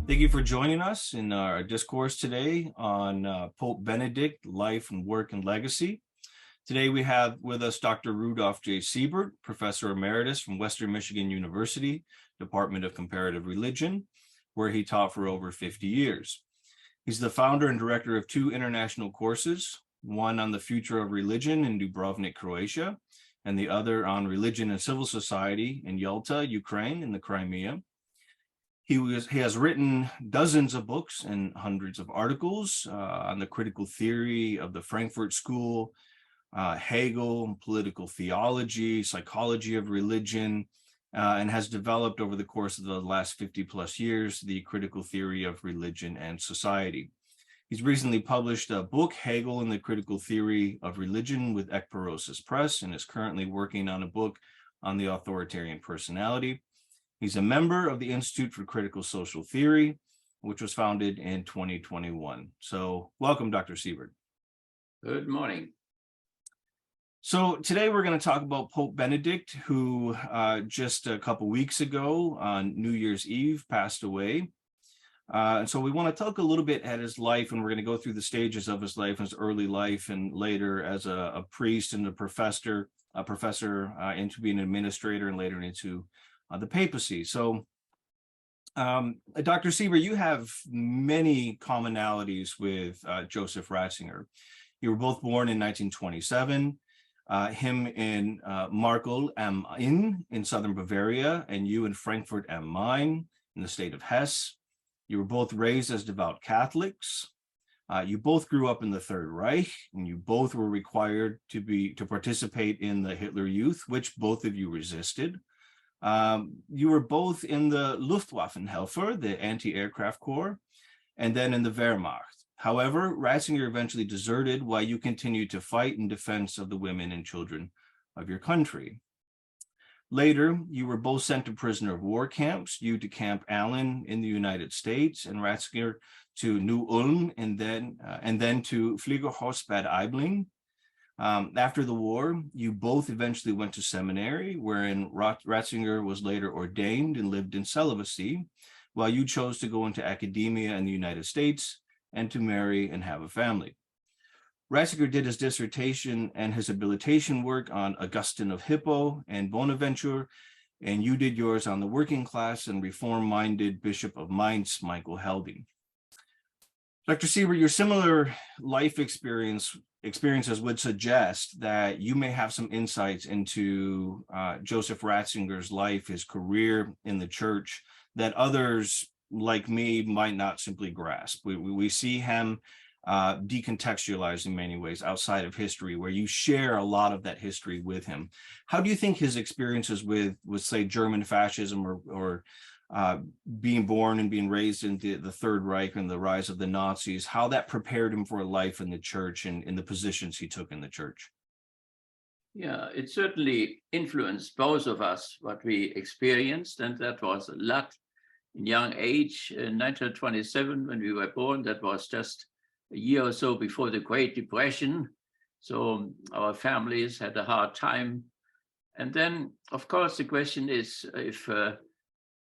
Thank you for joining us in our discourse today on Pope Benedict, Life and Work and Legacy. Today we have with us Dr. Rudolf J. Siebert, Professor Emeritus from Western Michigan University, Department of Comparative Religion, where he taught for over 50 years. He's the founder and director of two international courses, one on the future of religion in Dubrovnik, Croatia, and the other on religion and civil society in Yalta, Ukraine, in the Crimea. He has written dozens of books and hundreds of articles on the critical theory of the Frankfurt School, Hegel, political theology, psychology of religion, and has developed over the course of the last 50 plus years the critical theory of religion and society. He's recently published a book, Hegel and the Critical Theory of Religion, with Ekperosis Press, and is currently working on a book on the authoritarian personality. He's a member of the Institute for Critical Social Theory, which was founded in 2021. So welcome, Dr. Siebert. Good morning. So today we're going to talk about Pope Benedict, who just a couple weeks ago on New Year's Eve passed away. And so we want to talk a little bit at his life, and we're going to go through the stages of his life, his early life, and later as a priest and a professor into being an administrator, and later into the papacy. So, Dr. Siebert, you have many commonalities with Joseph Ratzinger. You were both born in 1927, him in Markel am Inn in southern Bavaria, and you in Frankfurt am Main in the state of Hesse. You were both raised as devout Catholics. You both grew up in the Third Reich, and you both were required to participate in the Hitler Youth, which both of you resisted. You were both in the Luftwaffenhelfer, the anti-aircraft corps, and then in the Wehrmacht. However, Ratzinger eventually deserted while you continued to fight in defense of the women and children of your country. Later, you were both sent to prisoner of war camps, you to Camp Allen in the United States, and Ratzinger to New Ulm, and then to Fliegerhorst Bad Aibling. After the war, you both eventually went to seminary, wherein Ratzinger was later ordained and lived in celibacy, while you chose to go into academia in the United States and to marry and have a family. Ratzinger did his dissertation and his habilitation work on Augustine of Hippo and Bonaventure, and you did yours on the working class and reform-minded Bishop of Mainz, Michael Helding. Dr. Siebert, your similar life experiences would suggest that you may have some insights into Joseph Ratzinger's life, his career in the church, that others like me might not simply grasp. We see him decontextualized in many ways outside of history, where you share a lot of that history with him. How do you think his experiences with say, German fascism or being born and being raised in the Third Reich and the rise of the Nazis, how that prepared him for a life in the church and in the positions he took in the church? Yeah, it certainly influenced both of us, what we experienced, and that was a lot in young age. In 1927, when we were born, that was just a year or so before the Great Depression. So our families had a hard time. And then, of course, the question is if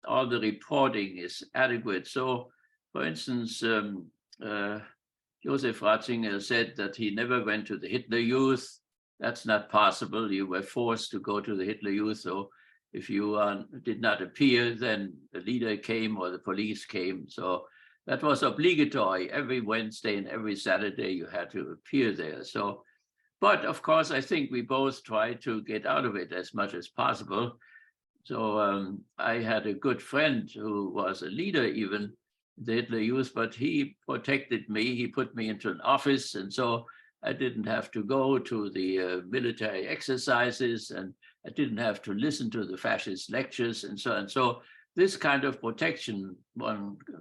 all the reporting is adequate. So, for instance, Joseph Ratzinger said that he never went to the Hitler Youth. That's not possible. You were forced to go to the Hitler Youth. So if you did not appear, then the leader came or the police came. So that was obligatory. Every Wednesday and every Saturday you had to appear there. So, but of course, I think we both tried to get out of it as much as possible. So I had a good friend who was a leader even in the Hitler Youth, but he protected me. He put me into an office, and so I didn't have to go to the military exercises, and I didn't have to listen to the fascist lectures and so on. So this kind of protection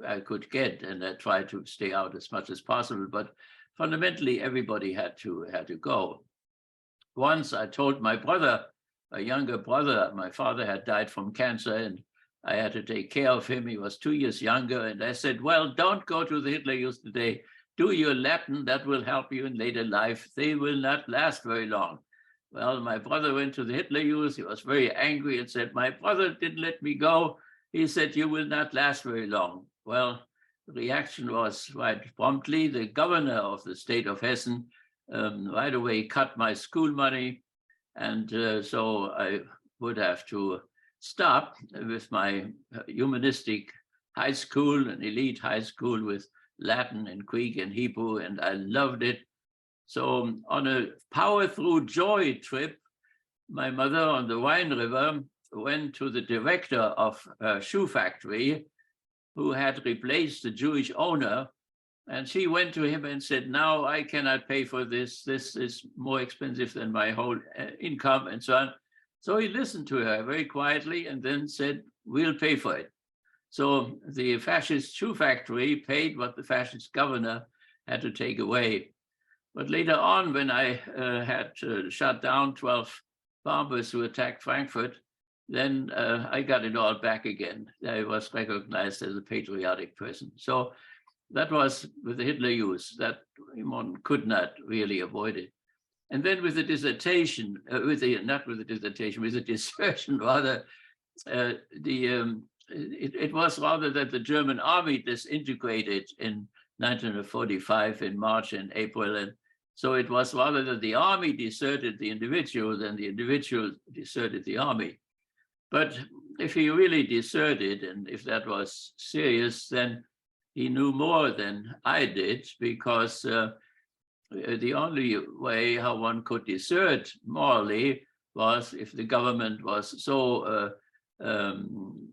I could get, and I tried to stay out as much as possible. But fundamentally, everybody had to go. Once I told my brother, a younger brother, my father had died from cancer, and I had to take care of him. He was 2 years younger, and I said, well, don't go to the Hitler Youth today. Do your Latin, that will help you in later life. They will not last very long. Well, my brother went to the Hitler Youth. He was very angry and said, my brother didn't let me go. He said, you will not last very long. Well, reaction was quite promptly. The governor of the state of Hessen right away cut my school money. And so I would have to stop with my humanistic high school, an elite high school with Latin and Greek and Hebrew, and I loved it. So on a power through joy trip, my mother on the Rhine River went to the director of a shoe factory who had replaced the Jewish owner. And she went to him and said, "Now I cannot pay for this. This is more expensive than my whole income," and so on. So he listened to her very quietly and then said, "We'll pay for it." So the fascist shoe factory paid what the fascist governor had to take away. But later on, when I had shut down 12 bombers who attacked Frankfurt, then I got it all back again. I was recognized as a patriotic person. So that was with the Hitler Youth, that one could not really avoid it. And then with the dissertation, with the dispersion rather, it was rather that the German army disintegrated in 1945 in March and April. And so it was rather that the army deserted the individual than the individual deserted the army. But if he really deserted, and if that was serious, then he knew more than I did, because the only way how one could desert morally was if the government was so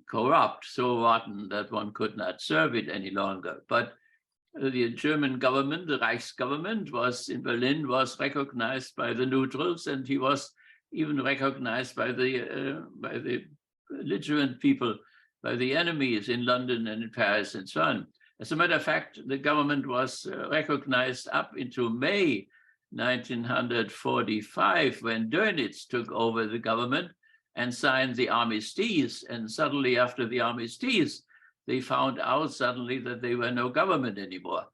corrupt, so rotten, that one could not serve it any longer. But the German government, the Reich's government, was in Berlin, was recognized by the neutrals, and he was even recognized by the belligerent people, by the enemies in London and in Paris and so on. As a matter of fact, the government was recognized up into May 1945, when Dönitz took over the government and signed the armistice. And suddenly, after the armistice, they found out suddenly that they were no government anymore.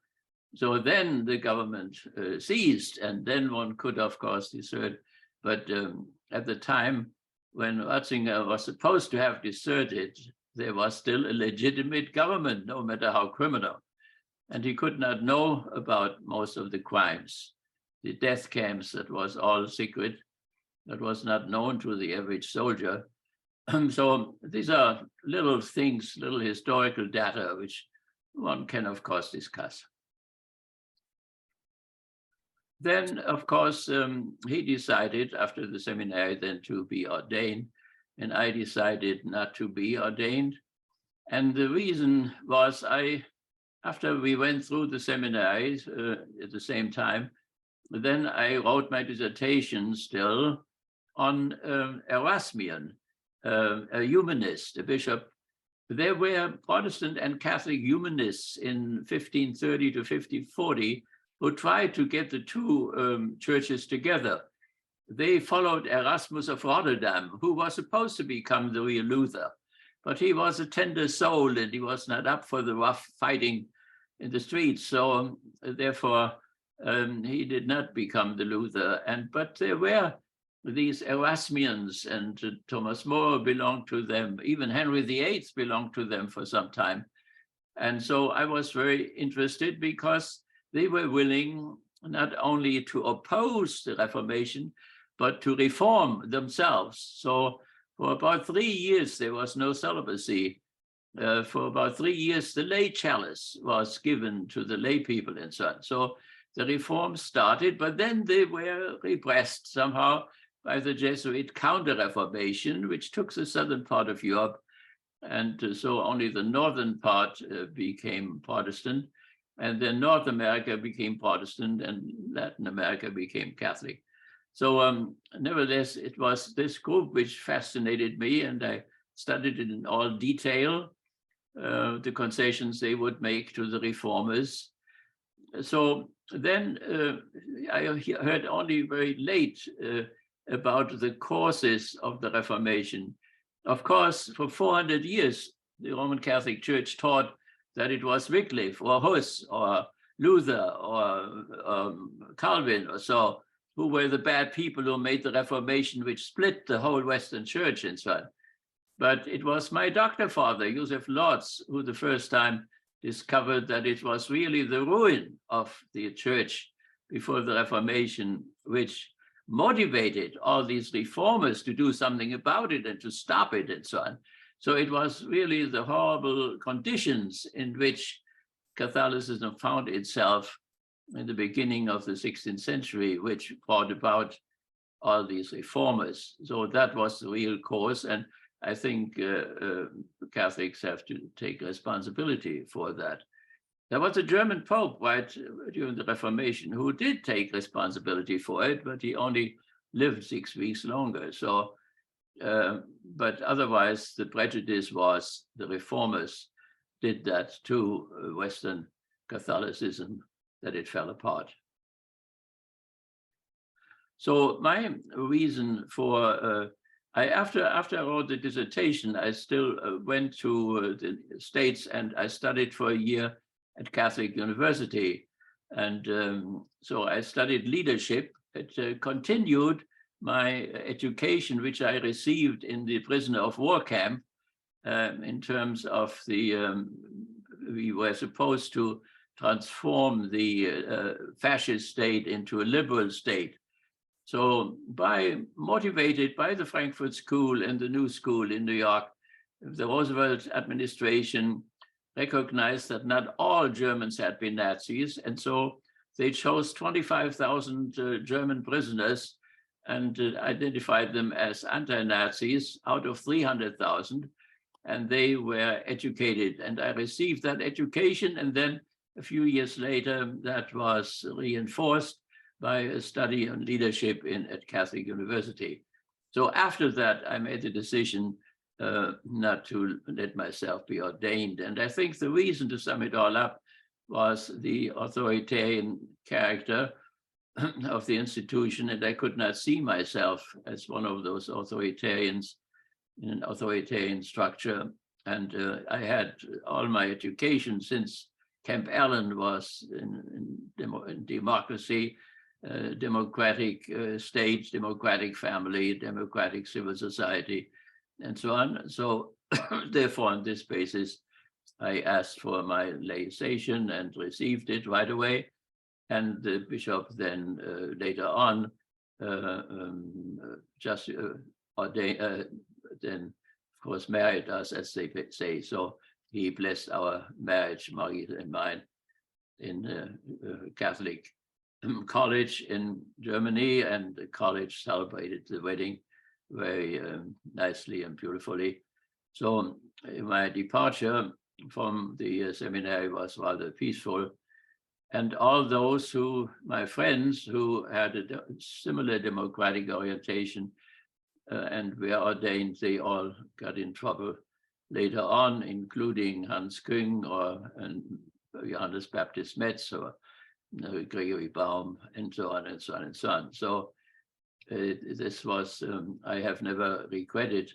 So then the government ceased, and then one could, of course, desert. But at the time when Ratzinger was supposed to have deserted, there was still a legitimate government, no matter how criminal. And he could not know about most of the crimes, the death camps, that was all secret, that was not known to the average soldier. So these are little things, little historical data, which one can, of course, discuss. Then, of course, he decided after the seminary then to be ordained, and I decided not to be ordained. And the reason was after we went through the seminaries at the same time, then I wrote my dissertation still on Erasmian, a humanist, a bishop. There were Protestant and Catholic humanists in 1530 to 1540 who tried to get the two churches together. They followed Erasmus of Rotterdam, who was supposed to become the real Luther, but he was a tender soul and he was not up for the rough fighting in the streets. So therefore, he did not become the Luther. But there were these Erasmians, and Thomas More belonged to them. Even Henry VIII belonged to them for some time. And so I was very interested, because they were willing not only to oppose the Reformation, but to reform themselves. So for about 3 years, there was no celibacy. For about 3 years, the lay chalice was given to the lay people and so on. So the reform started, but then they were repressed somehow by the Jesuit counter-reformation, which took the southern part of Europe. And so only the northern part became Protestant. And then North America became Protestant, and Latin America became Catholic. So nevertheless, it was this group which fascinated me, and I studied it in all detail, the concessions they would make to the reformers. So then I heard only very late about the causes of the Reformation. Of course, for 400 years, the Roman Catholic Church taught that it was Wycliffe or Hus or Luther or Calvin or so, who were the bad people who made the Reformation, which split the whole Western Church and so on. But it was my doctor father, Joseph Lotz, who the first time discovered that it was really the ruin of the church before the Reformation, which motivated all these reformers to do something about it and to stop it and so on. So it was really the horrible conditions in which Catholicism found itself in the beginning of the 16th century, which brought about all these reformers. So that was the real cause. And I think Catholics have to take responsibility for that. There was a German Pope, right, during the Reformation, who did take responsibility for it, but he only lived 6 weeks longer. So, but otherwise, the prejudice was the reformers did that to Western Catholicism, that it fell apart. So my reason for after I wrote the dissertation, I still went to the States and I studied for a year at Catholic University. And so I studied leadership. It continued my education, which I received in the prisoner of war camp, in terms of the, we were supposed to transform the fascist state into a liberal state. So motivated by the Frankfurt School and the New School in New York, the Roosevelt administration recognized that not all Germans had been Nazis. And so they chose 25,000 German prisoners and identified them as anti-Nazis out of 300,000. And they were educated. And I received that education. And then a few years later, that was reinforced by a study on leadership at Catholic University. So after that, I made the decision not to let myself be ordained. And I think the reason, to sum it all up, was the authoritarian character of the institution, and I could not see myself as one of those authoritarians in an authoritarian structure. And I had all my education since Camp Allen was in democracy, democratic states, democratic family, democratic civil society, and so on. So therefore, on this basis, I asked for my laicization and received it right away. And the bishop then later on just ordained, then of course married us, as they say. So he blessed our marriage, Margit and mine, in Catholic College in Germany, and the college celebrated the wedding very nicely and beautifully. So my departure from the seminary was rather peaceful. And all those my friends who had a similar democratic orientation and were ordained, they all got in trouble later on, including Hans Küng and Johannes Baptist Metz or Gregory Baum, and so on and so on and so on. So this was, I have never regretted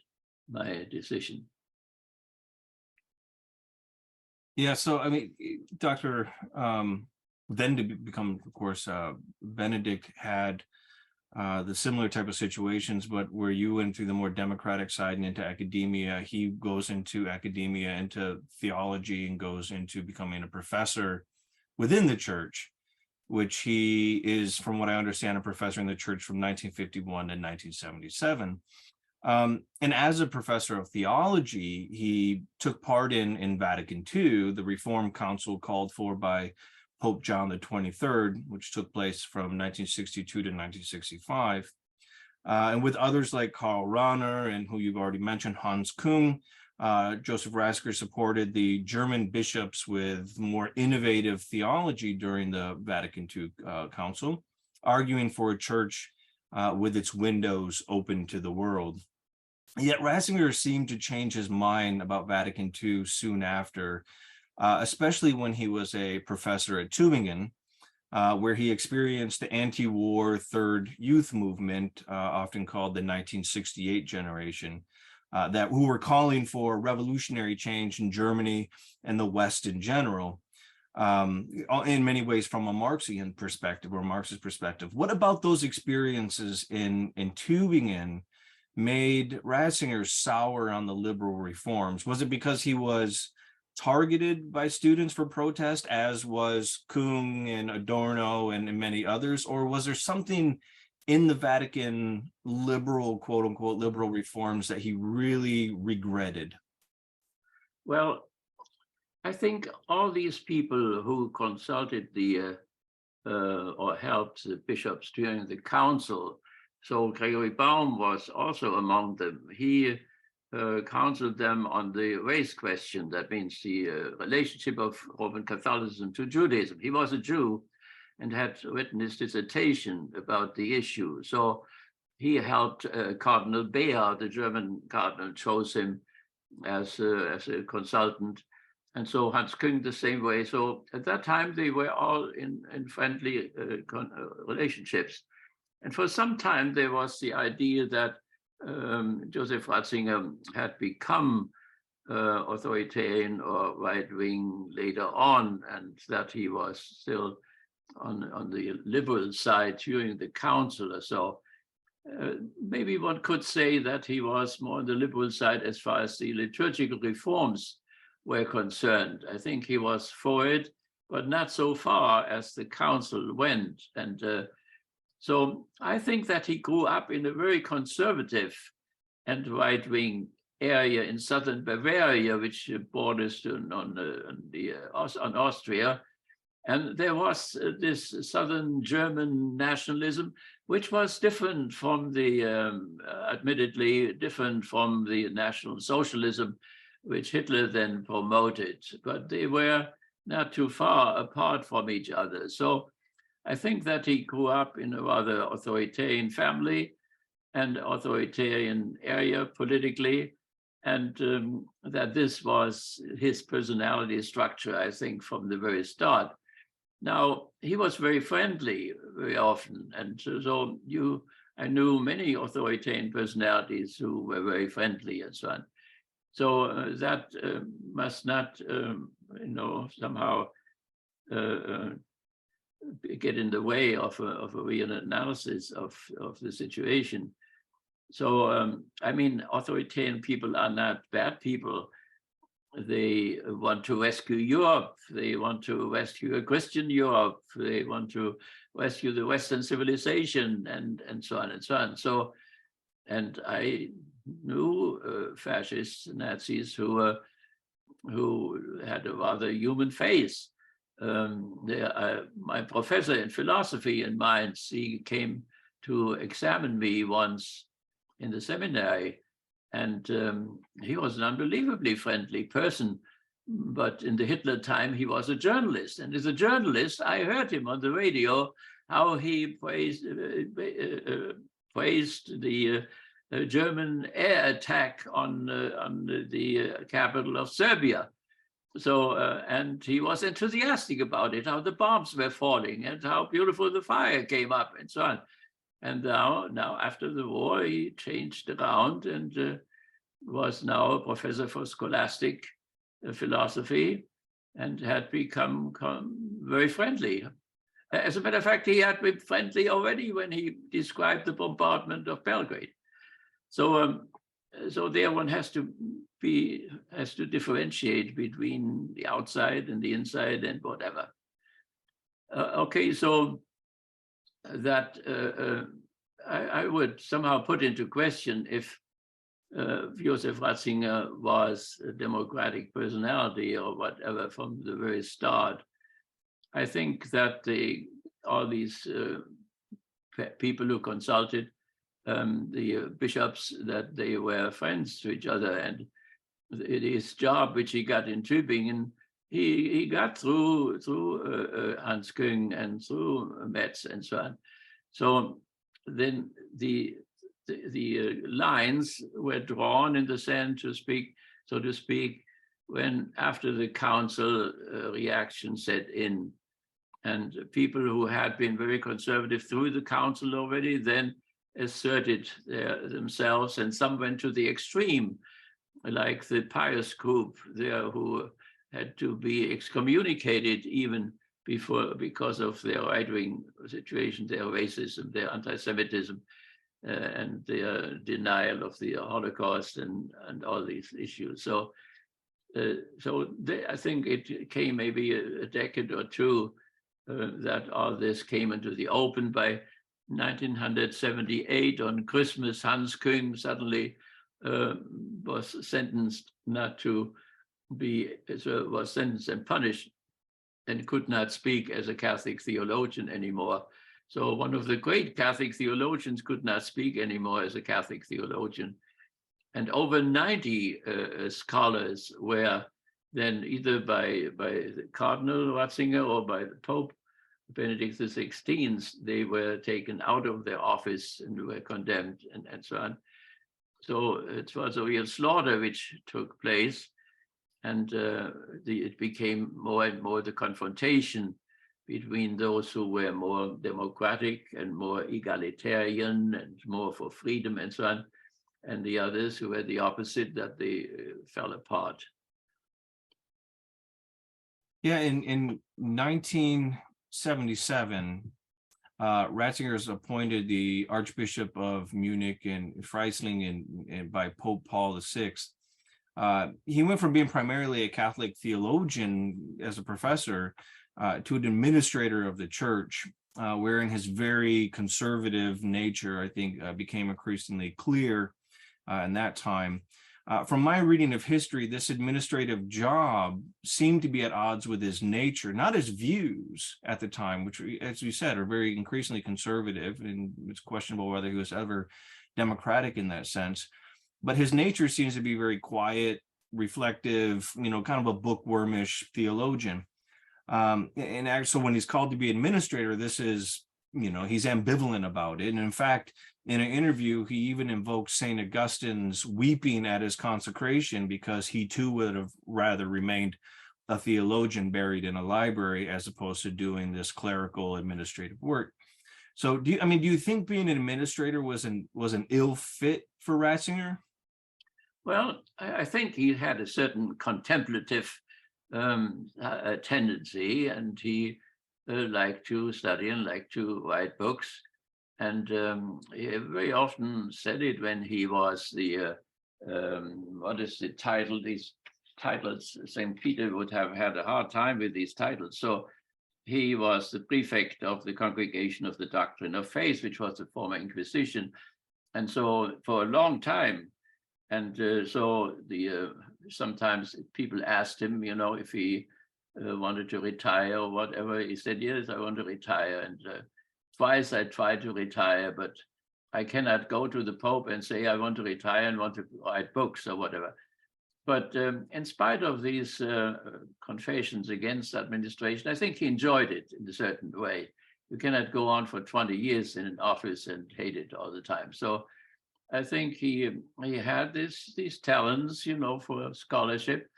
my decision. Yeah, so I mean, Dr. Then to become, of course, Benedict had the similar type of situations, but where you went through the more democratic side and into academia, he goes into academia, into theology, and goes into becoming a professor within the church, which he is, from what I understand, a professor in the church from 1951 to 1977. And as a professor of theology, he took part in Vatican II, the Reform Council called for by Pope John the 23rd, which took place from 1962 to 1965. And with others like Karl Rahner, and who you've already mentioned, Hans Küng, Joseph Ratzinger supported the German bishops with more innovative theology during the Vatican II Council, arguing for a church with its windows open to the world. Yet Ratzinger seemed to change his mind about Vatican II soon after, especially when he was a professor at Tübingen, where he experienced the anti-war Third Youth Movement, often called the 1968 generation, who were calling for revolutionary change in Germany and the West in general, in many ways from a Marxian perspective or Marxist perspective. What about those experiences in Tübingen made Ratzinger sour on the liberal reforms? Was it because he was targeted by students for protest, as was Kung and Adorno and many others, or was there something in the Vatican liberal, quote unquote, liberal reforms that he really regretted? Well, I think all these people who consulted or helped the bishops during the council, so Gregory Baum was also among them. He counseled them on the race question, that means the relationship of Roman Catholicism to Judaism. He was a Jew and had written his dissertation about the issue. So he helped Cardinal Beer, the German cardinal, chose him as a consultant. And so Hans Küng the same way. So at that time, they were all in friendly relationships. And for some time, there was the idea that Joseph Ratzinger had become authoritarian or right-wing later on, and that he was still on the liberal side during the council or so. Maybe one could say that he was more on the liberal side as far as the liturgical reforms were concerned. I think he was for it, but not so far as the council went. And so I think that he grew up in a very conservative and right-wing area in southern Bavaria, which borders on Austria. And there was this southern German nationalism, which was different from admittedly different from the National Socialism, which Hitler then promoted, but they were not too far apart from each other. So I think that he grew up in a rather authoritarian family and authoritarian area politically, and that this was his personality structure, I think, from the very start. Now, he was very friendly very often, and so I knew many authoritarian personalities who were very friendly and so on. So that must not, somehow get in the way of a real analysis of the situation. So, I mean, authoritarian people are not bad people. They want to rescue Europe. They want to rescue a Christian Europe. They want to rescue the Western civilization, and so on and so on. So, and I knew fascists, Nazis who had a rather human face. My professor in philosophy in Mainz, he came to examine me once in the seminary, and he was an unbelievably friendly person. But in the Hitler time, he was a journalist. And as a journalist, I heard him on the radio, how he praised the German air attack on the capital of Serbia. So, and he was enthusiastic about it, how the bombs were falling and how beautiful the fire came up and so on. And now after the war, he changed around and was now a professor for scholastic philosophy and had become very friendly. As a matter of fact, he had been friendly already when he described the bombardment of Belgrade. So, so there one has to differentiate between the outside and the inside and whatever. Okay, so that I would somehow put into question if Joseph Ratzinger was a democratic personality or whatever from the very start. I think that all these people who consulted the bishops, that they were friends to each other, and his job, which he got in Tübingen, he got through Hans Küng and through Metz and so on. So then the lines were drawn in the sand, so to speak, when after the council reaction set in, and people who had been very conservative through the council already then asserted themselves, and some went to the extreme, like the pious group there who had to be excommunicated even because of their right-wing situation, their racism, their anti-Semitism, and their denial of the Holocaust and all these issues. So I think it came maybe a decade or two that all this came into the open. By 1978, on Christmas, Hans Küng suddenly was sentenced not to be, was sentenced and punished, and could not speak as a Catholic theologian anymore. So one of the great Catholic theologians could not speak anymore as a Catholic theologian. And over 90 scholars were then either by the Cardinal Ratzinger or by the Pope Benedict XVI, they were taken out of their office and were condemned and so on. So it was a real slaughter which took place. And it became more and more the confrontation between those who were more democratic and more egalitarian and more for freedom and so on, and the others who were the opposite, that they fell apart. Yeah, in 1977, Ratzinger is appointed the Archbishop of Munich and Freising and by Pope Paul VI. He went from being primarily a Catholic theologian as a professor to an administrator of the church, wherein his very conservative nature, I think, became increasingly clear in that time. From my reading of history, this administrative job seemed to be at odds with his nature, not his views at the time, which, as you said, are very increasingly conservative, and it's questionable whether he was ever democratic in that sense. But his nature seems to be very quiet, reflective, kind of a bookwormish theologian. And actually, when he's called to be administrator, this is, he's ambivalent about it. And in fact, in an interview, he even invokes St. Augustine's weeping at his consecration because he too would have rather remained a theologian buried in a library as opposed to doing this clerical administrative work. So do you think being an administrator was an ill fit for Ratzinger? Well, I think he had a certain contemplative tendency, and he liked to study and liked to write books. And he very often said it when he was the, what is the title? These titles, St. Peter would have had a hard time with these titles. So he was the prefect of the Congregation of the Doctrine of Faith, which was the former Inquisition. And so for a long time, and sometimes people asked him, if he wanted to retire or whatever. He said, yes, I want to retire. And twice I tried to retire, but I cannot go to the Pope and say I want to retire and want to write books or whatever. But in spite of these confessions against administration, I think he enjoyed it in a certain way. You cannot go on for 20 years in an office and hate it all the time. So I think he had these talents, for scholarship,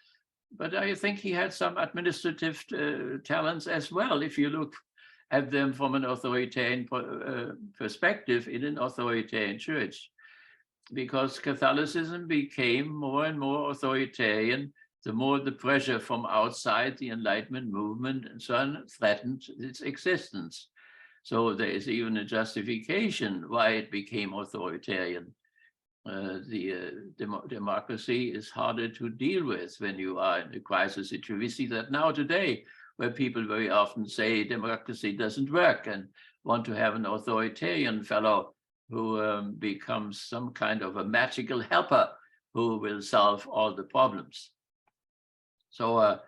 but I think he had some administrative talents as well, if you look at them from an authoritarian perspective in an authoritarian church, because Catholicism became more and more authoritarian the more the pressure from outside, the Enlightenment movement and so on, threatened its existence. So there is even a justification why it became authoritarian. Democracy is harder to deal with when you are in a crisis situation. We see that now today, where people very often say democracy doesn't work and want to have an authoritarian fellow who becomes some kind of a magical helper who will solve all the problems. So,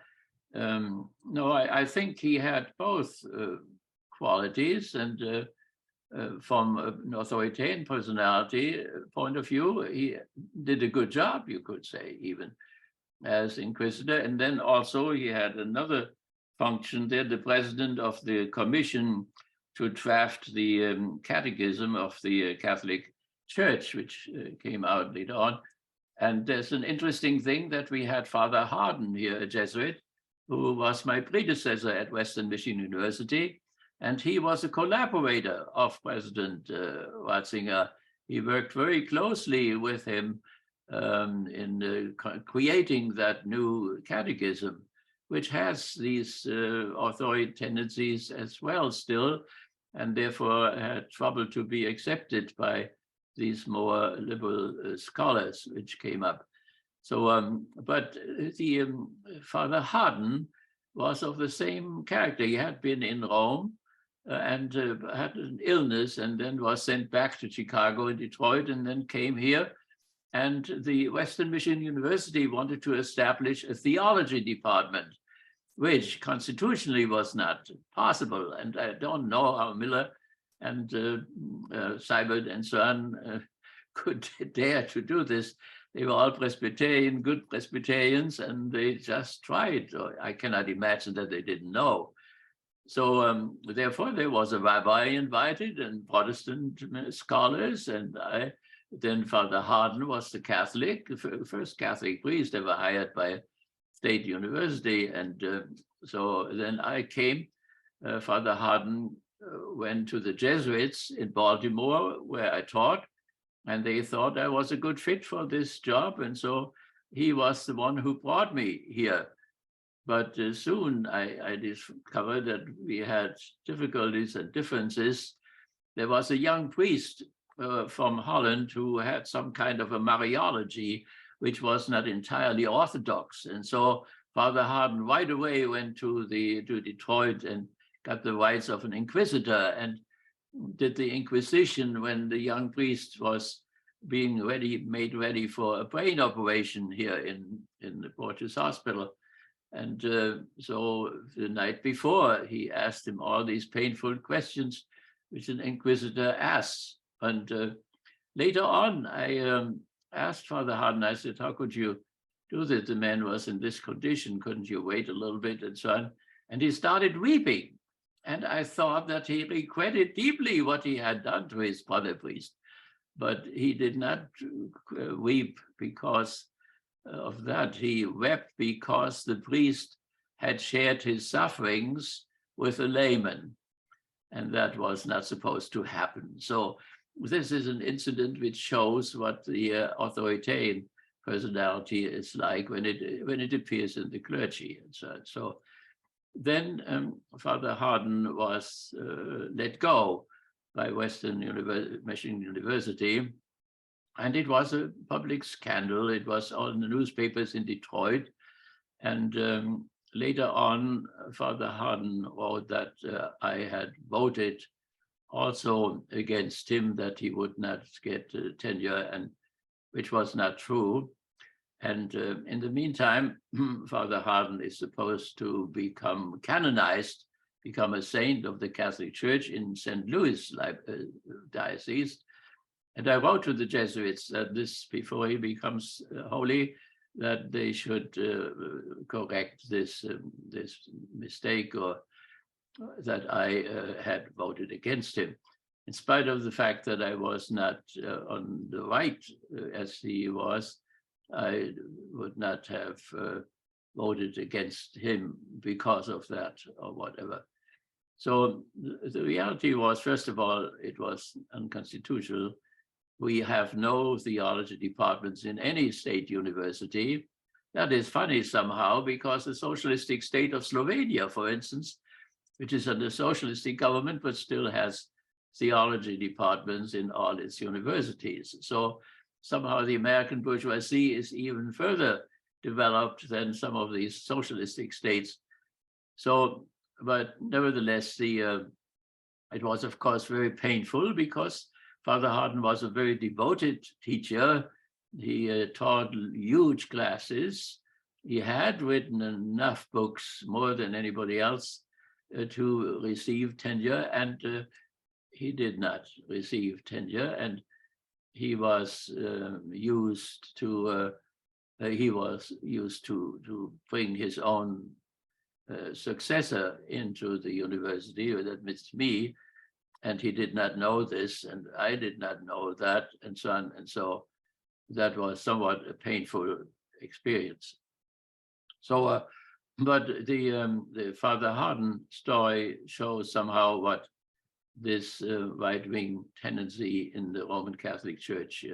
no, I think he had both qualities, and from an authoritarian personality point of view, he did a good job, you could say, even as inquisitor. And then also he had another function there, the president of the commission to draft the catechism of the Catholic Church, which came out later on. And there's an interesting thing that we had Father Harden here, a Jesuit, who was my predecessor at Western Michigan University. And he was a collaborator of President Ratzinger. He worked very closely with him in creating that new catechism, which has these authoritarian tendencies as well still, and therefore had trouble to be accepted by these more liberal scholars which came up. So, but the Father Harden was of the same character. He had been in Rome and had an illness, and then was sent back to Chicago and Detroit, and then came here. And the Western Michigan University wanted to establish a theology department, which constitutionally was not possible. And I don't know how Miller and Siebert and so on could dare to do this. They were all Presbyterian, good Presbyterians, and they just tried. I cannot imagine that they didn't know. So therefore, there was a rabbi invited and Protestant scholars, and then Father Harden was the Catholic, the first Catholic priest ever hired by a state university. And so then I came. Father Harden went to the Jesuits in Baltimore, where I taught, and they thought I was a good fit for this job. And so he was the one who brought me here. But soon I discovered that we had difficulties and differences. There was a young priest from Holland who had some kind of a Mariology, which was not entirely orthodox. And so Father Harden right away went to Detroit and got the rights of an inquisitor and did the Inquisition when the young priest was being made ready for a brain operation here in the Porteous Hospital. And so the night before, he asked him all these painful questions which an inquisitor asks. And later on, I asked Father Harden, I said, how could you do that? The man was in this condition. Couldn't you wait a little bit and so on? And he started weeping. And I thought that he regretted deeply what he had done to his brother priest. But he did not weep because of that. He wept because the priest had shared his sufferings with a layman, and that was not supposed to happen. So this is an incident which shows what the authoritarian personality is like when it appears in the clergy and so on. So then Father Harden was let go by Western Michigan University, and it was a public scandal. It was on the newspapers in Detroit. And later on, Father Harden wrote that I had voted also against him, that he would not get tenure, and which was not true. And in the meantime, Father Harden is supposed to become canonized, become a saint of the Catholic Church in St. Louis diocese. And I wrote to the Jesuits that this, before he becomes holy, that they should correct this mistake, or that I had voted against him. In spite of the fact that I was not on the right as he was, I would not have voted against him because of that or whatever. So the reality was, first of all, it was unconstitutional. We have no theology departments in any state university. That is funny somehow, because the socialistic state of Slovenia, for instance, which is under socialistic government, but still has theology departments in all its universities. So somehow the American bourgeoisie is even further developed than some of these socialistic states. So, but nevertheless, it was, of course, very painful, because Father Harden was a very devoted teacher. He taught huge classes. He had written enough books, more than anybody else, to receive tenure, and he did not receive tenure. And he was used to bring his own successor into the university, that means me, and he did not know this, and I did not know that, and so on. And so that was somewhat a painful experience. So, but the Father Harden story shows somehow what this right-wing tendency in the Roman Catholic Church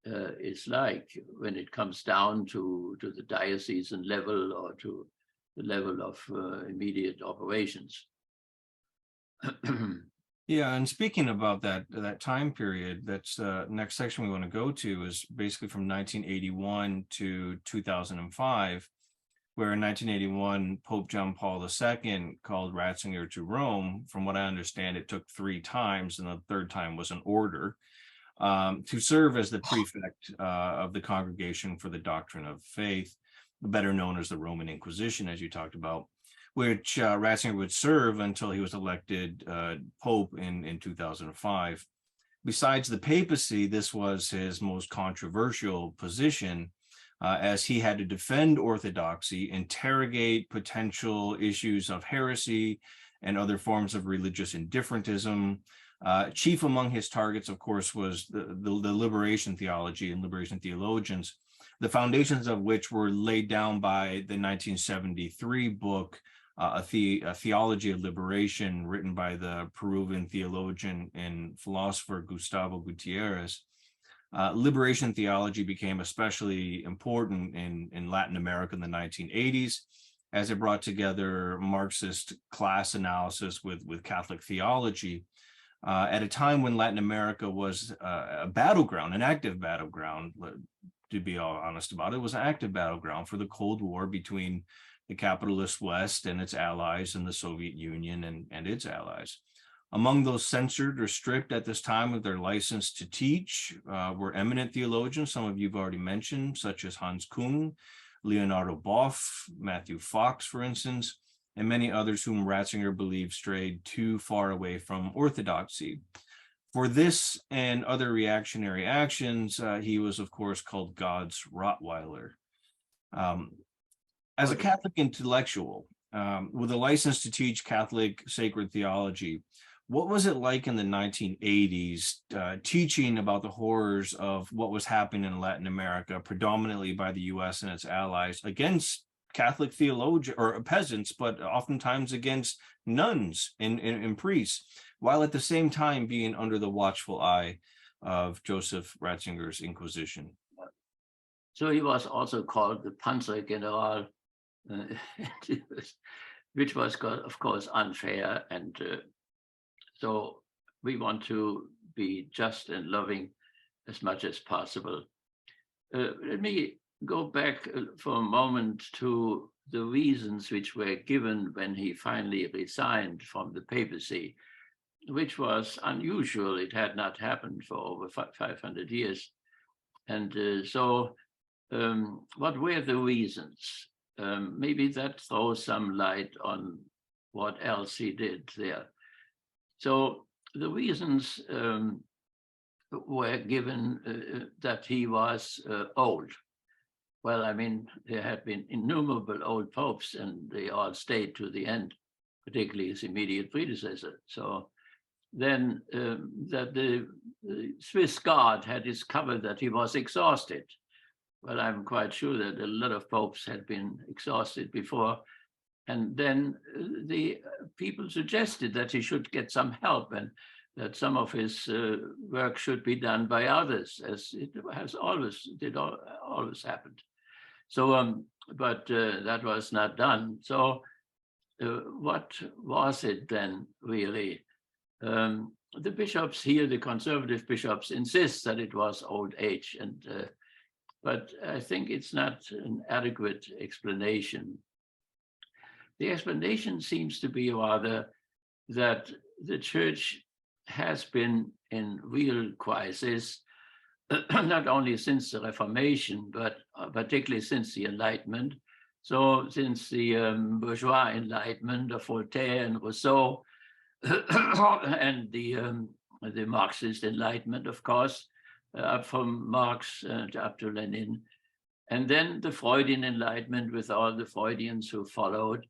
is like when it comes down to the diocesan level, or to the level of immediate operations. Yeah, and speaking about that time period, that's next section we want to go to is basically from 1981 to 2005, where in 1981, Pope John Paul II called Ratzinger to Rome. From what I understand, it took 3 times, and the third time was an order to serve as the prefect of the Congregation for the Doctrine of Faith, better known as the Roman Inquisition, as you talked about, which Ratzinger would serve until he was elected Pope in 2005. Besides the papacy, this was his most controversial position, as he had to defend orthodoxy, interrogate potential issues of heresy and other forms of religious indifferentism. Chief among his targets, of course, was the liberation theology and liberation theologians, the foundations of which were laid down by the 1973 book, a Theology of Liberation, written by the Peruvian theologian and philosopher Gustavo Gutierrez. Liberation theology became especially important in Latin America in the 1980s, as it brought together Marxist class analysis with Catholic theology, at a time when Latin America was a battleground, an active battleground. To be all honest about it, was an active battleground for the Cold War between the capitalist West and its allies, and the Soviet Union and its allies. Among those censored or stripped at this time of their license to teach were eminent theologians, some of you've already mentioned, such as Hans Küng, Leonardo Boff, Matthew Fox, for instance, and many others whom Ratzinger believed strayed too far away from orthodoxy. For this and other reactionary actions, he was, of course, called God's Rottweiler. As a Catholic intellectual, with a license to teach Catholic sacred theology, what was it like in the 1980s teaching about the horrors of what was happening in Latin America, predominantly by the US and its allies, against Catholic theologians or peasants, but oftentimes against nuns and priests, while at the same time being under the watchful eye of Joseph Ratzinger's Inquisition? So he was also called the Panzergeneral, which was, of course, unfair. And so we want to be just and loving as much as possible. Let me go back for a moment to the reasons which were given when he finally resigned from the papacy, which was unusual. It had not happened for over 500 years. And what were the reasons? Maybe that throws some light on what else he did there. So the reasons were given that he was old. Well, I mean, there had been innumerable old popes, and they all stayed to the end, particularly his immediate predecessor. So then that the Swiss Guard had discovered that he was exhausted. Well, I'm quite sure that a lot of popes had been exhausted before. And then the people suggested that he should get some help, and that some of his work should be done by others, as it has always happened. So, but that was not done. So what was it then, really? The bishops here, the conservative bishops, insist that it was old age, but I think it's not an adequate explanation. The explanation seems to be rather that the church has been in real crisis, not only since the Reformation, but particularly since the Enlightenment. So since the bourgeois Enlightenment of Voltaire and Rousseau, and the Marxist Enlightenment, of course, up from Marx up to Lenin, and then the Freudian Enlightenment with all the Freudians who followed.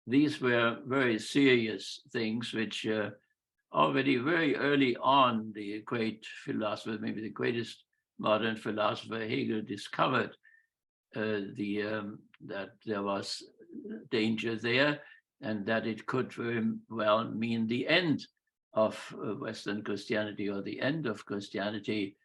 These were very serious things which already very early on, the great philosopher, maybe the greatest modern philosopher, Hegel, discovered that there was danger there, and that it could very well mean the end of Western Christianity, or the end of Christianity.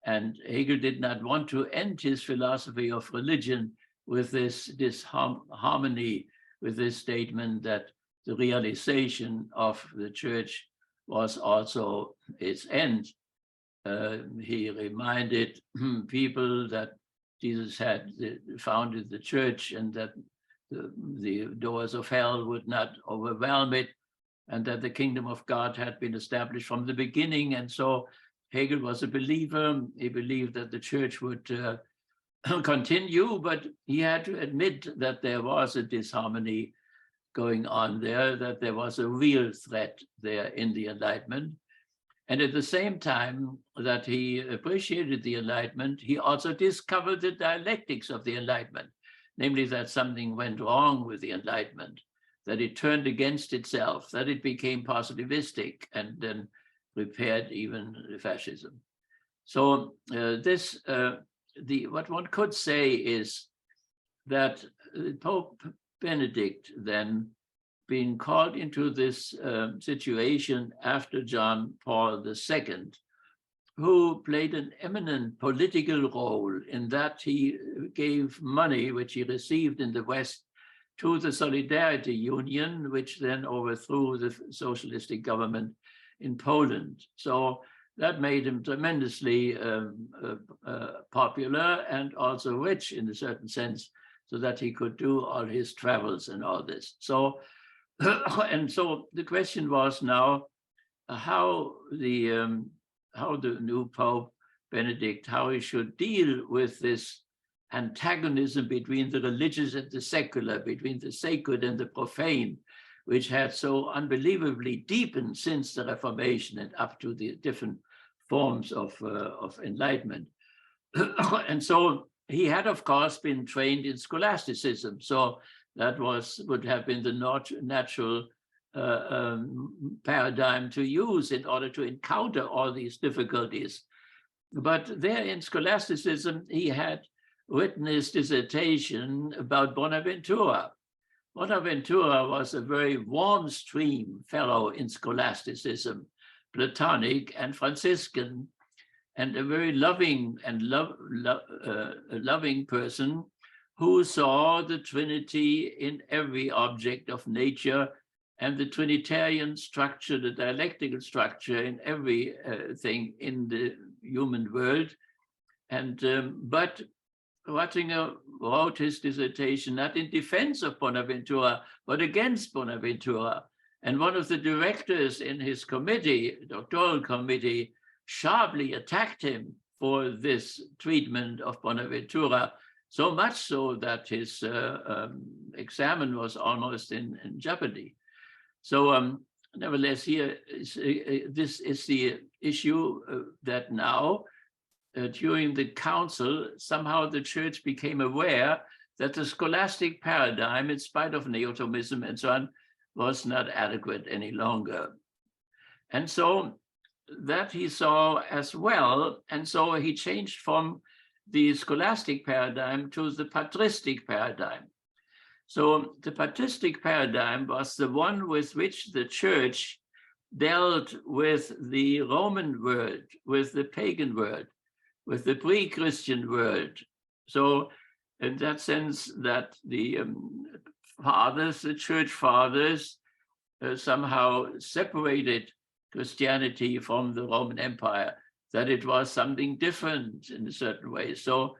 And Hegel did not want to end his philosophy of religion with this harmony, with this statement that the realization of the church was also its end. He reminded people that Jesus had founded the church and that the doors of hell would not overwhelm it, and that the kingdom of God had been established from the beginning. And so Hegel was a believer. He believed that the church would continue, but he had to admit that there was a disharmony going on there, that there was a real threat there in the Enlightenment. And at the same time that he appreciated the Enlightenment, he also discovered the dialectics of the Enlightenment, namely that something went wrong with the Enlightenment, that it turned against itself, that it became positivistic and then repaired even fascism. So what one could say is that Pope Benedict then being called into this situation after John Paul II, who played an eminent political role in that he gave money, which he received in the West, to the Solidarity Union, which then overthrew the socialistic government in Poland. So that made him tremendously popular and also rich in a certain sense, so that he could do all his travels and all this. So, and so the question was now how the new Pope Benedict, how he should deal with this antagonism between the religious and the secular, between the sacred and the profane, which had so unbelievably deepened since the Reformation and up to the different forms of enlightenment. And so he had, of course, been trained in scholasticism. So that would have been the natural paradigm to use in order to encounter all these difficulties. But there in scholasticism, he had written his dissertation about Bonaventura. Bonaventura was a very warm stream fellow in scholasticism, Platonic and Franciscan, and a very loving and loving person who saw the Trinity in every object of nature and the Trinitarian structure, the dialectical structure in every thing in the human world. And but Ratzinger wrote his dissertation not in defense of Bonaventura, but against Bonaventura. And one of the directors in his committee, doctoral committee, sharply attacked him for this treatment of Bonaventura, so much so that his examen was almost in jeopardy. So nevertheless, here this is the issue that now, during the council, somehow the church became aware that the scholastic paradigm, in spite of Neotomism and so on, was not adequate any longer. And so that he saw as well, and so he changed from the scholastic paradigm to the patristic paradigm. So the patristic paradigm was the one with which the church dealt with the Roman world, with the pagan world, with the pre-Christian world. So in that sense that the fathers, the church fathers, somehow separated Christianity from the Roman Empire, that it was something different in a certain way. So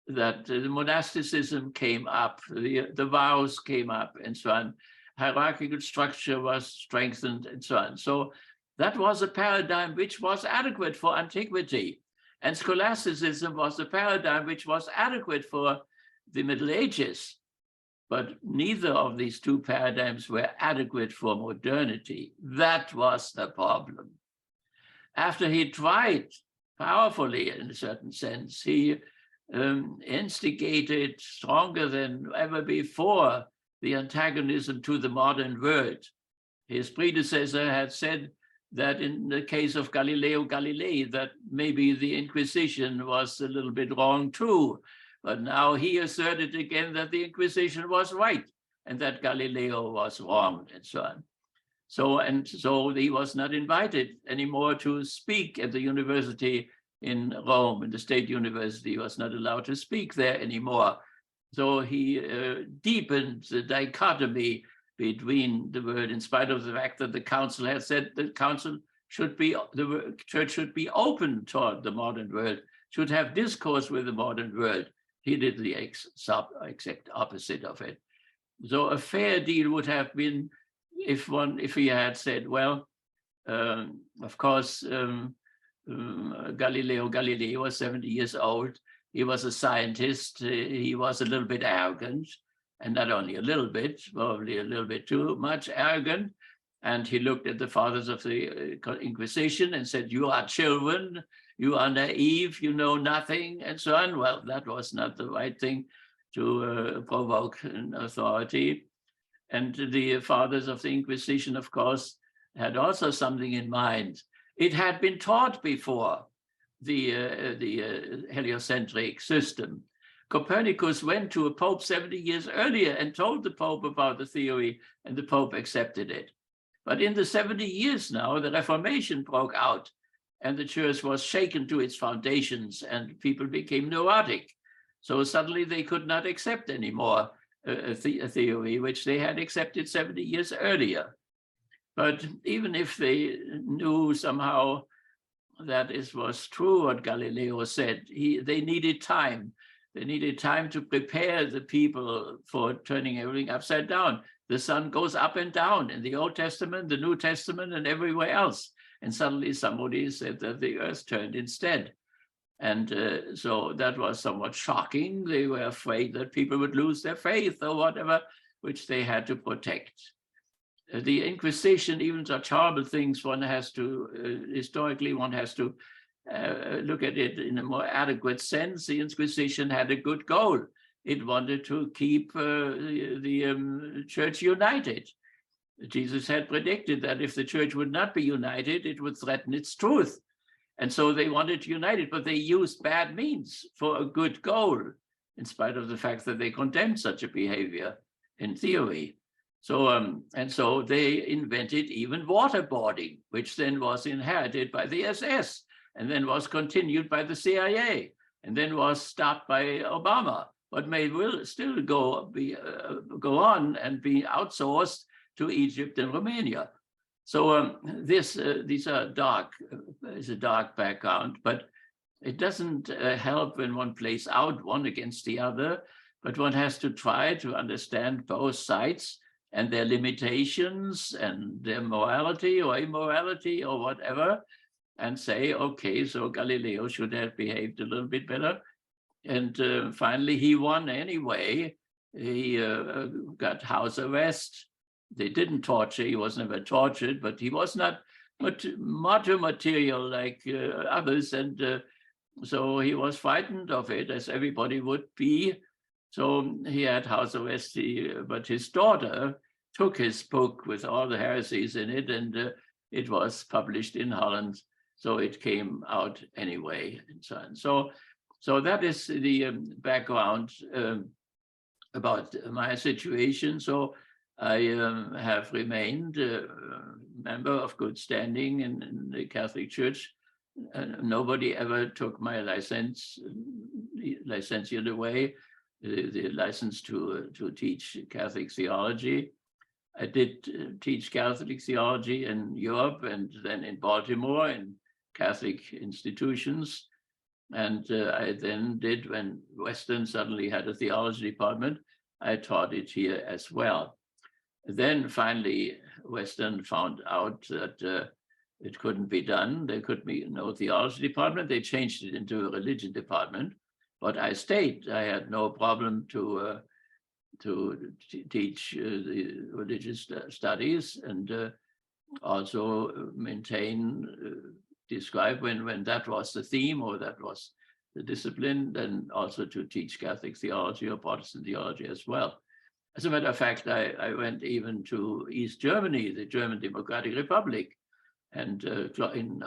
that the monasticism came up, the vows came up and so on. Hierarchical structure was strengthened and so on. So that was a paradigm which was adequate for antiquity. And scholasticism was a paradigm which was adequate for the Middle Ages. But neither of these two paradigms were adequate for modernity. That was the problem. After he tried powerfully, in a certain sense, he instigated stronger than ever before the antagonism to the modern world. His predecessor had said that in the case of Galileo Galilei, that maybe the Inquisition was a little bit wrong too. But now he asserted again that the Inquisition was right and that Galileo was wrong and so on. So he was not invited anymore to speak at the university in Rome, in the state university. He was not allowed to speak there anymore. So he deepened the dichotomy between the world, in spite of the fact that the council had said the church should be open toward the modern world, should have discourse with the modern world. He did the exact opposite of it. So a fair deal would have been if he had said, well, of course, Galileo Galilei was 70 years old. He was a scientist. He was a little bit arrogant, and not only a little bit, probably a little bit too much arrogant. And he looked at the fathers of the Inquisition and said, you are children, you are naive, you know nothing, and so on. Well, that was not the right thing to provoke an authority. And the fathers of the Inquisition, of course, had also something in mind. It had been taught before, the heliocentric system. Copernicus went to a pope 70 years earlier and told the pope about the theory, and the pope accepted it. But in the 70 years now, the Reformation broke out, and the church was shaken to its foundations, and people became neurotic. So suddenly they could not accept anymore a theory which they had accepted 70 years earlier. But even if they knew somehow that it was true what Galileo said, they needed time. They needed time to prepare the people for turning everything upside down. The sun goes up and down in the Old Testament, the New Testament, and everywhere else. And suddenly somebody said that the earth turned instead. And so that was somewhat shocking. They were afraid that people would lose their faith or whatever, which they had to protect. The Inquisition, even such horrible things, one has to, historically, one has to look at it in a more adequate sense. The Inquisition had a good goal. It wanted to keep the church united. Jesus had predicted that if the church would not be united, it would threaten its truth. And so they wanted to unite it, but they used bad means for a good goal, in spite of the fact that they condemned such a behavior in theory. So, and so they invented even waterboarding, which then was inherited by the SS, and then was continued by the CIA, and then was stopped by Obama, but will still go on and be outsourced to Egypt and Romania. So these are dark, is a dark background, but it doesn't help when one plays out one against the other, but one has to try to understand both sides and their limitations and their morality or immorality or whatever, and say, okay, so Galileo should have behaved a little bit better. And finally, he won anyway. He got house arrest. They didn't torture, he was never tortured, but he was not martyr material like others. And so he was frightened of it, as everybody would be. So he had house arrest, but his daughter took his book with all the heresies in it, and it was published in Holland. So it came out anyway, and so on. So that is the background about my situation. So I have remained a member of good standing in the Catholic Church. Nobody ever took my licentiate away, the license to teach Catholic theology. I did teach Catholic theology in Europe and then in Baltimore in Catholic institutions. And I then did, when Western suddenly had a theology department, I taught it here as well. Then finally, Western found out that it couldn't be done. There could be no theology department. They changed it into a religion department, but I stayed. I had no problem to teach the religious studies and also maintain, describe when that was the theme or that was the discipline, then also to teach Catholic theology or Protestant theology as well. As a matter of fact, I went even to East Germany, the German Democratic Republic, and in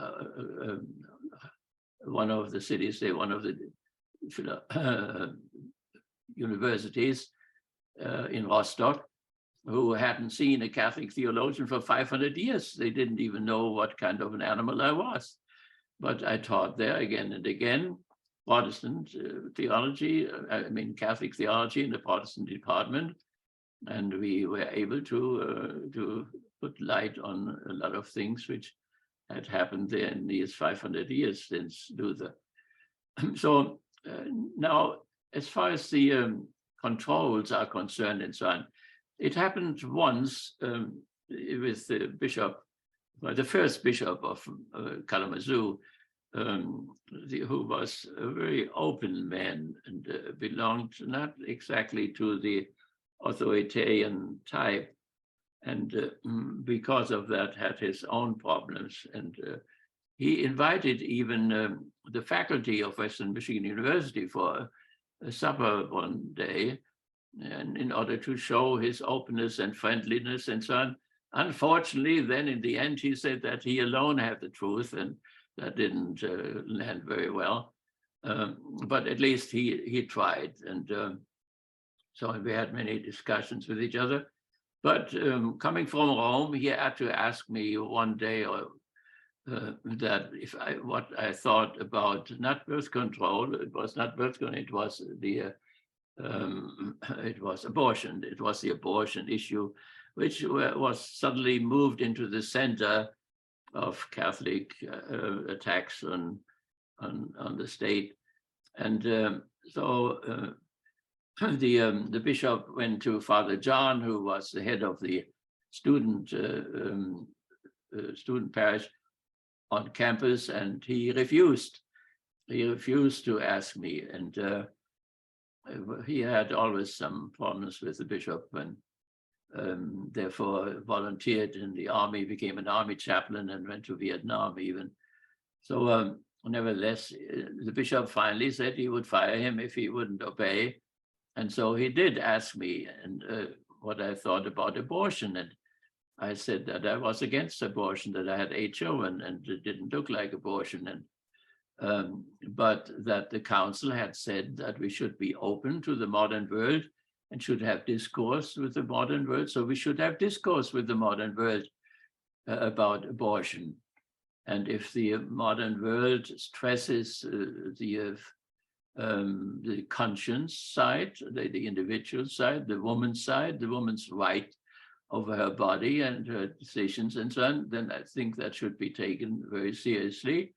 one of the cities there, one of the universities in Rostock, who hadn't seen a Catholic theologian for 500 years. They didn't even know what kind of an animal I was. But I taught there again and again, Protestant theology, I mean Catholic theology in the Protestant department. and we were able to put light on a lot of things which had happened there in these 500 years since Luther. So now, as far as the controls are concerned and so on, it happened once with the bishop, well, the first bishop of Kalamazoo, who was a very open man and belonged not exactly to the authoritarian type, and because of that had his own problems. And he invited even the faculty of Western Michigan University for a supper one day, and in order to show his openness and friendliness and so on. Unfortunately, then in the end, he said that he alone had the truth, and that didn't land very well. But at least he tried. And so we had many discussions with each other. But coming from Rome, he had to ask me one day that what I thought about not birth control. It was not birth control. It was it was abortion. It was the abortion issue, which was suddenly moved into the center of Catholic attacks on the state. And so the bishop went to Father John, who was the head of the student parish on campus, and he refused. He refused to ask me, and he had always some problems with the bishop, and therefore volunteered in the army, became an army chaplain, and went to Vietnam even. So nevertheless, the bishop finally said he would fire him if he wouldn't obey. And so he did ask me and what I thought about abortion. And I said that I was against abortion, that I had 8 children and it didn't look like abortion. And but that the council had said that we should be open to the modern world and should have discourse with the modern world. So we should have discourse with the modern world about abortion. And if the modern world stresses the conscience side, the individual side, the woman's side, the woman's right over her body and her decisions and so on, then I think that should be taken very seriously,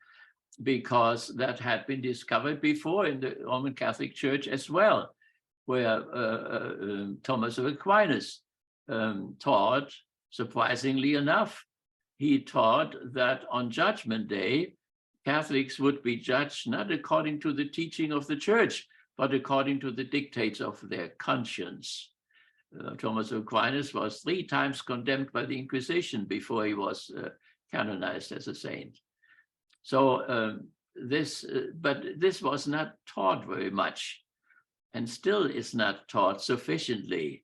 because that had been discovered before in the Roman Catholic Church as well, where Thomas of Aquinas taught, surprisingly enough, he taught that on Judgment Day, Catholics would be judged not according to the teaching of the church, but according to the dictates of their conscience. Thomas of Aquinas was 3 times condemned by the Inquisition before he was canonized as a saint. So but this was not taught very much, and still is not taught sufficiently.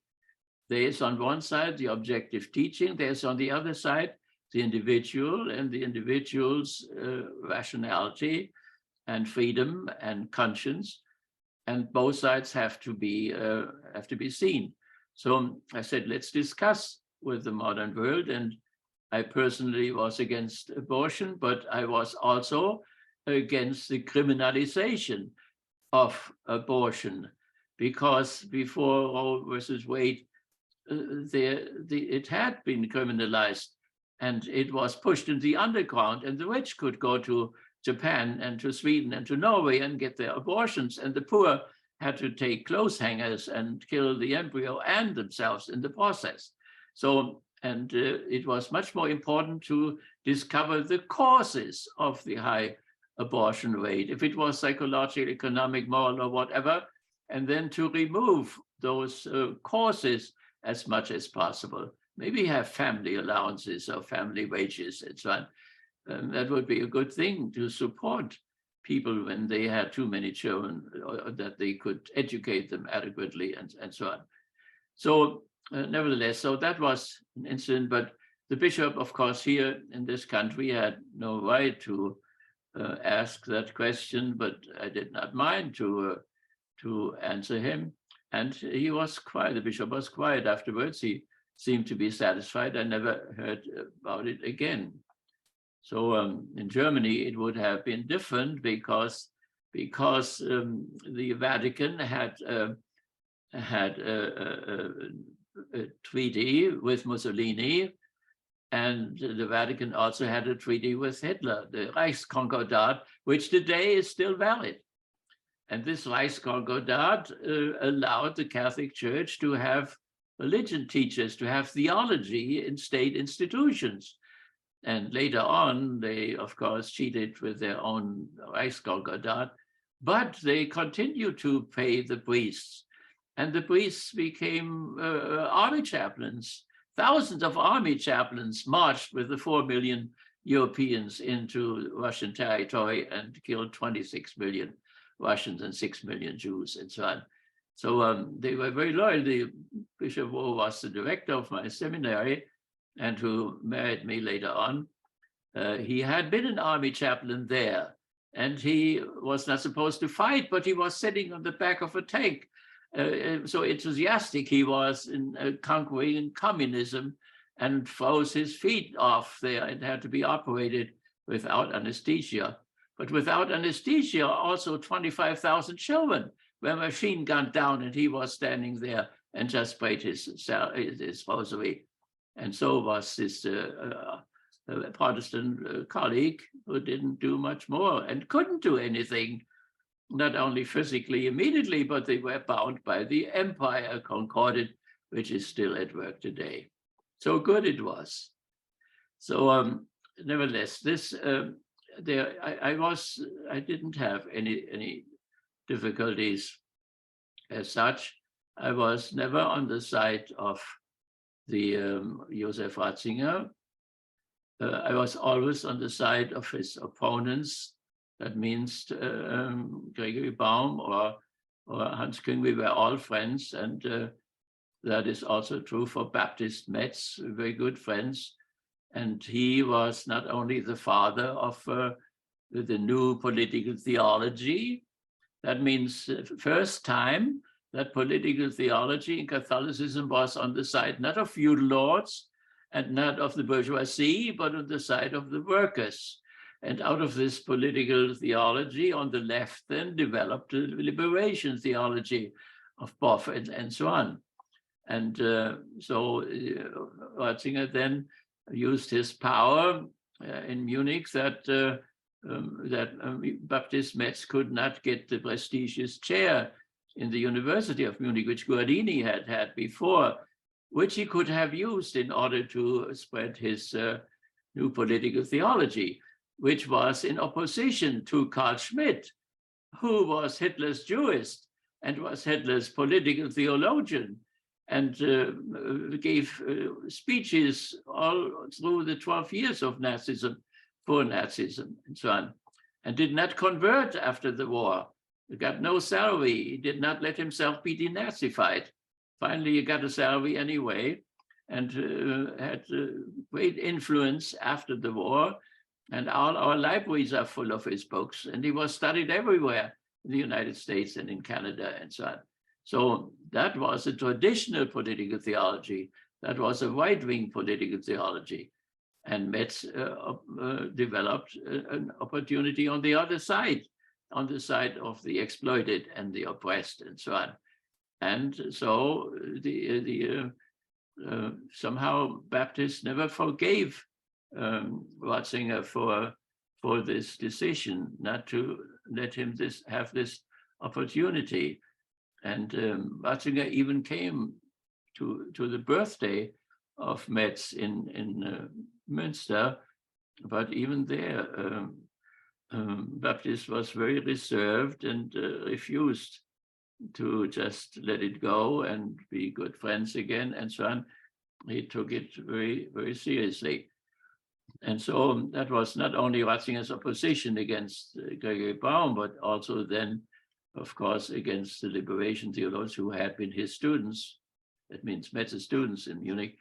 There is on one side the objective teaching, there's on the other side the individual and the individual's rationality and freedom and conscience, and both sides have to be seen. So I said, let's discuss with the modern world. And I personally was against abortion, but I was also against the criminalization of abortion, because before Roe versus Wade, it had been criminalized, and it was pushed in the underground, and the rich could go to Japan and to Sweden and to Norway and get their abortions, and the poor had to take clothes hangers and kill the embryo and themselves in the process. So, and it was much more important to discover the causes of the high abortion rate, if it was psychological, economic, moral, or whatever, and then to remove those causes as much as possible. Maybe have family allowances or family wages and so on. That would be a good thing to support people when they had too many children, or that they could educate them adequately and so on. So nevertheless, so that was an incident, but the bishop, of course, here in this country had no right to ask that question, but I did not mind to answer him. And he was quiet, the bishop was quiet afterwards. He seemed to be satisfied. I never heard about it again. So in Germany, it would have been different because the Vatican had treaty with Mussolini, and the Vatican also had a treaty with Hitler, the Reichskonkordat, which today is still valid. And this Reichskonkordat allowed the Catholic Church to have religion teachers, to have theology in state institutions. And later on, they, of course, cheated with their own Reichskonkordat, but they continued to pay the priests. And the priests became army chaplains. Thousands of army chaplains marched with the 4 million Europeans into Russian territory and killed 26 million Russians and 6 million Jews and so on. So they were very loyal. The Bishop Wu was the director of my seminary and who married me later on. He had been an army chaplain there, and he was not supposed to fight, but he was sitting on the back of a tank. So enthusiastic he was in conquering communism, and froze his feet off there and had to be operated without anesthesia. But without anesthesia, also 25,000 children were machine gunned down, and he was standing there and just prayed his rosary. And so was this Protestant colleague who didn't do much more and couldn't do anything, not only physically immediately, but they were bound by the Empire Concordat, which is still at work today. So good it was. So nevertheless, this I didn't have any difficulties as such. I was never on the side of the Joseph Ratzinger. I was always on the side of his opponents. That means Gregory Baum or Hans Küng. We were all friends, and that is also true for Baptist Metz, very good friends. And he was not only the father of the new political theology. That means first time that political theology in Catholicism was on the side not of feudal lords and not of the bourgeoisie, but on the side of the workers. And out of this political theology on the left then developed the liberation theology of Boff and so on. And so Ratzinger then used his power in Munich that Baptist Metz could not get the prestigious chair in the University of Munich, which Guardini had before, which he could have used in order to spread his new political theology, which was in opposition to Carl Schmitt, who was Hitler's Jewist and was Hitler's political theologian, and gave speeches all through the 12 years of Nazism, for Nazism, and so on, and did not convert after the war. He got no salary. He did not let himself be denazified. Finally, he got a salary anyway, and had great influence after the war. And all our libraries are full of his books, and he was studied everywhere in the United States and in Canada and so on. So that was a traditional political theology. That was a right-wing political theology. And Metz developed an opportunity on the other side, on the side of the exploited and the oppressed and so on. And so somehow Baptists never forgave Ratzinger for this decision not to let him have this opportunity. And Ratzinger even came to the birthday of Metz in Münster, but even there, Baptist was very reserved and refused to just let it go and be good friends again and so on. He took it very, very seriously. And so that was not only Ratzinger's opposition against Gregory Baum, but also then, of course, against the liberation theologians who had been his students. That means Metz's students in Munich,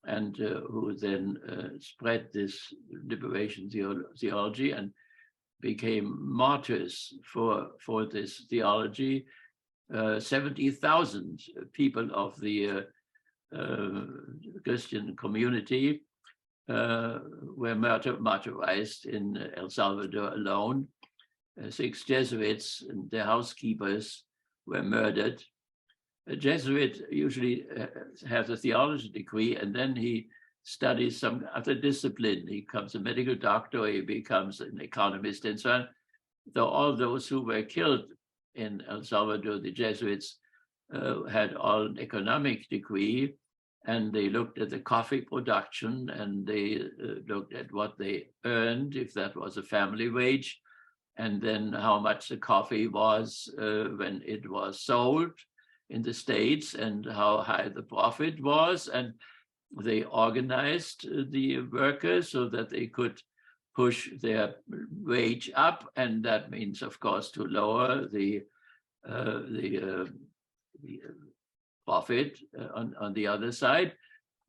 and who then spread this liberation theology and became martyrs for this theology. 70,000 people of the Christian community were martyrized in El Salvador alone. 6 Jesuits and their housekeepers were murdered. A Jesuit usually has a theology degree, and then he studies some other discipline. He becomes a medical doctor, he becomes an economist, and so on. Though all those who were killed in El Salvador, the Jesuits, had all an economic degree, and they looked at the coffee production, and they looked at what they earned, if that was a family wage, and then how much the coffee was when it was sold in the States, and how high the profit was. And they organized the workers so that they could push their wage up, and that means, of course, to lower the profit on the other side,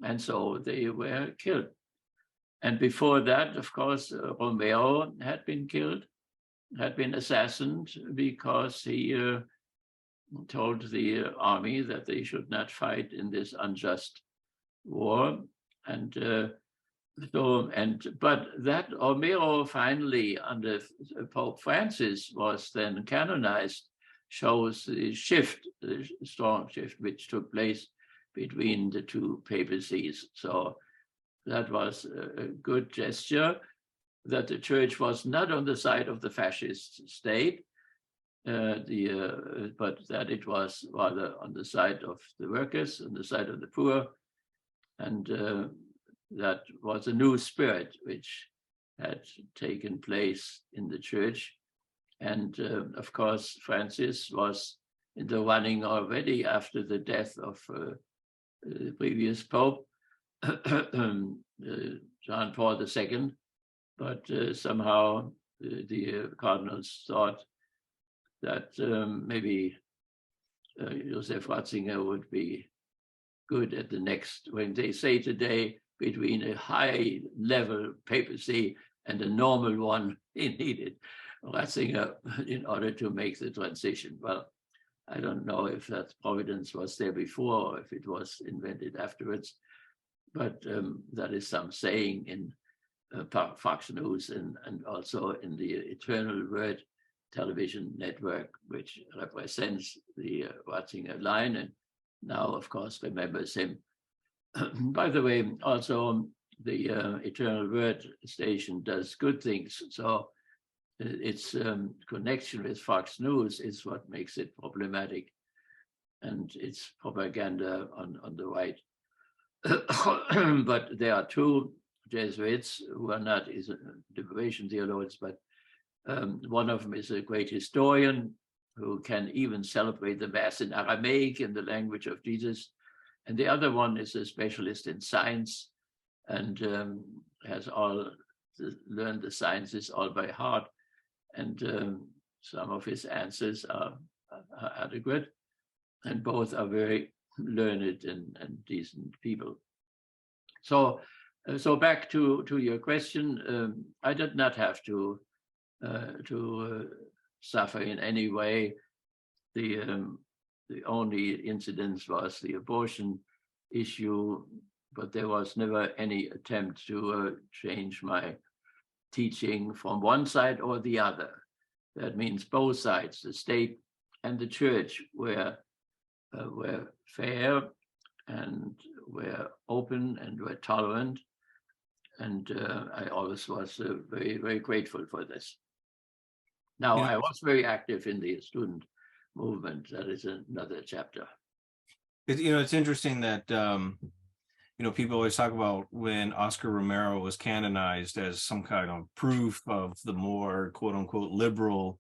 and so they were killed. And before that, of course, Romero had been killed, had been assassinated because he told the army that they should not fight in this unjust war. And but that Romero finally, under Pope Francis, was then canonized, shows the shift, the strong shift which took place between the two papacies. So that was a good gesture, that the church was not on the side of the fascist state, but that it was rather on the side of the workers, on the side of the poor. And that was a new spirit which had taken place in the church. And of course, Francis was in the running already after the death of the previous Pope, John Paul II. But somehow the cardinals thought that maybe Joseph Ratzinger would be good at the next, when they say today, between a high level papacy and a normal one, he needed Ratzinger in order to make the transition. Well, I don't know if that providence was there before or if it was invented afterwards, but that is some saying in Fox News and also in the Eternal Word television network, which represents the Ratzinger line, and now, of course, remembers him. By the way, also the Eternal Word station does good things, so its connection with Fox News is what makes it problematic, and it's propaganda on the right. But there are two Jesuits who are not liberation theologians, but one of them is a great historian who can even celebrate the Mass in Aramaic, in the language of Jesus. And the other one is a specialist in science and has learned the sciences all by heart. And some of his answers are adequate. And both are very learned and decent people. So back to your question, I did not have to suffer in any way. The only incidence was the abortion issue, but there was never any attempt to change my teaching from one side or the other. That means both sides, the state and the church, were fair and were open and were tolerant. And I always was very, very grateful for this. Now, I was very active in the student movement. That is another chapter. It's interesting that, people always talk about when Oscar Romero was canonized as some kind of proof of the more quote unquote liberal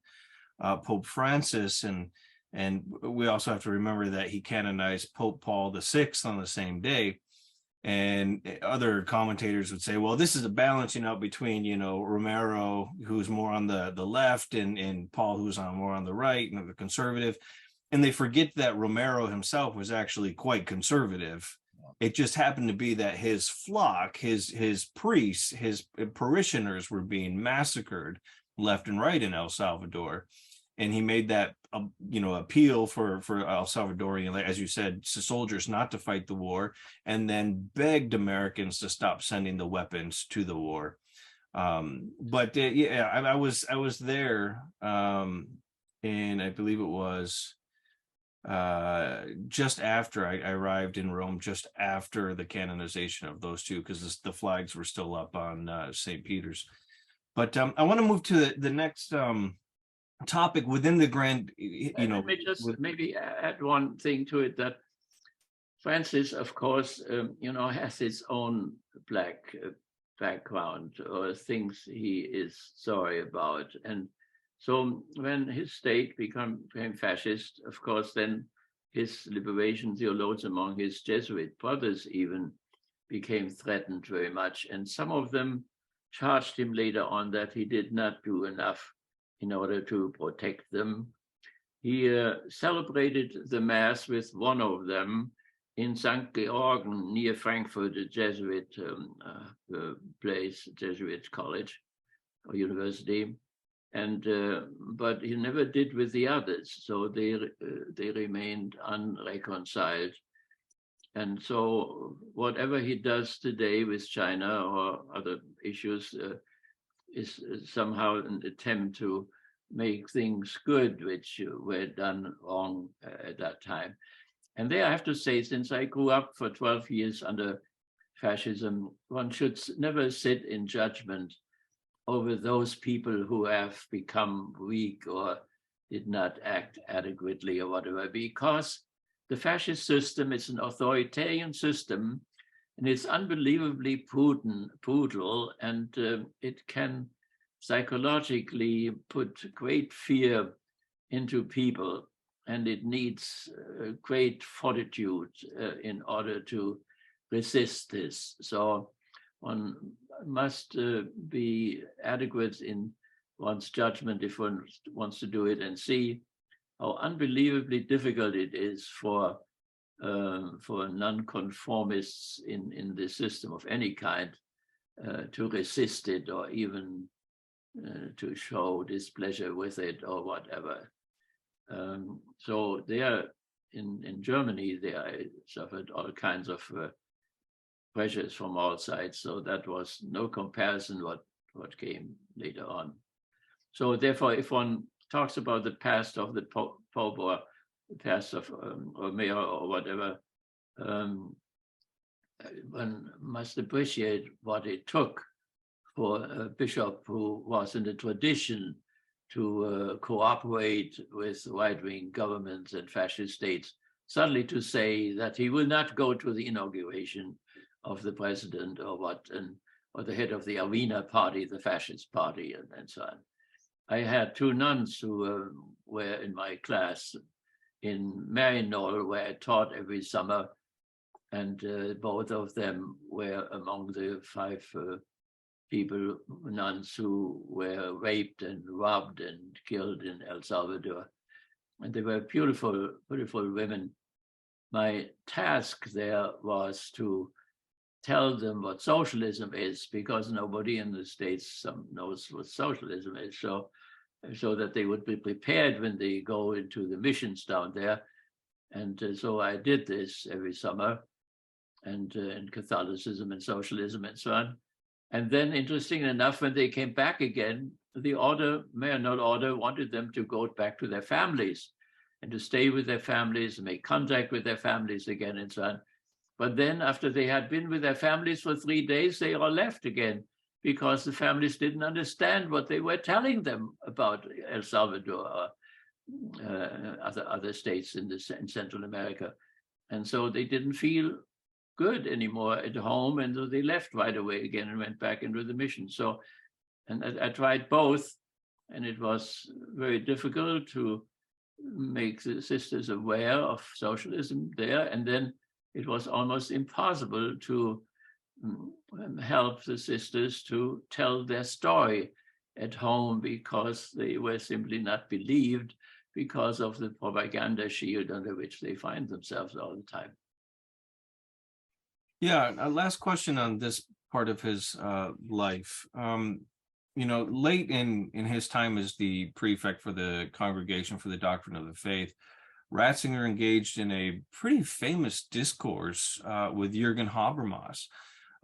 Pope Francis. And we also have to remember that he canonized Pope Paul VI on the same day. And other commentators would say, well, this is a balancing out between, Romero, who's more on the left, and Paul, who's more on the right, and the conservative. And they forget that Romero himself was actually quite conservative. It just happened to be that his flock, his priests, his parishioners were being massacred left and right in El Salvador. And he made that, appeal for El Salvadorian, as you said, soldiers not to fight the war, and then begged Americans to stop sending the weapons to the war. I was there, and I believe it was just after I arrived in Rome, just after the canonization of those two, because the flags were still up on St. Peter's. But I want to move to the next topic within the grand, Let me just maybe add one thing to it, that Francis, of course, has his own black background or things he is sorry about. And so when his state became fascist, of course, then his liberation theologians among his Jesuit brothers even became threatened very much. And some of them charged him later on that he did not do enough in order to protect them. He celebrated the Mass with one of them in St. Georgen near Frankfurt, a Jesuit place, Jesuit college or university, and but he never did with the others, so they remained unreconciled. And so whatever he does today with China or other issues is somehow an attempt to make things good, which were done wrong at that time. And there I have to say, since I grew up for 12 years under fascism, one should never sit in judgment over those people who have become weak or did not act adequately or whatever, because the fascist system is an authoritarian system, and it's unbelievably brutal, and it can psychologically put great fear into people. And it needs great fortitude in order to resist this. So one must be adequate in one's judgment if one wants to do it, and see how unbelievably difficult it is for nonconformists in the system of any kind to resist it, or even to show displeasure with it or whatever. So there in Germany, they suffered all kinds of pressures from all sides. So that was no comparison what came later on. So therefore, if one talks about the past of the Pope or the past of or mayor or whatever, one must appreciate what it took for a bishop who was in the tradition to cooperate with right-wing governments and fascist states, suddenly to say that he will not go to the inauguration of the president or the head of the Arena party, the fascist party, and so on. I had two nuns who were in my class in Maryknoll, where I taught every summer, and both of them were among the 5 nuns who were raped and robbed and killed in El Salvador. And they were beautiful, beautiful women. My task there was to tell them what socialism is, because nobody in the States knows what socialism is, so that they would be prepared when they go into the missions down there. And so I did this every summer, and in Catholicism and socialism and so on. And then, interesting enough, when they came back again, the Maryknoll order wanted them to go back to their families and to stay with their families and make contact with their families again and so on. But then after they had been with their families for 3 days, they all left again, because the families didn't understand what they were telling them about El Salvador or other states in Central America. And so they didn't feel good anymore at home, and so they left right away again and went back into the mission. So, and I tried both, and it was very difficult to make the sisters aware of socialism there, and then it was almost impossible to help the sisters to tell their story at home, because they were simply not believed because of the propaganda shield under which they find themselves all the time. Yeah, last question on this part of his life. Late in his time as the prefect for the Congregation for the Doctrine of the Faith, Ratzinger engaged in a pretty famous discourse with Jürgen Habermas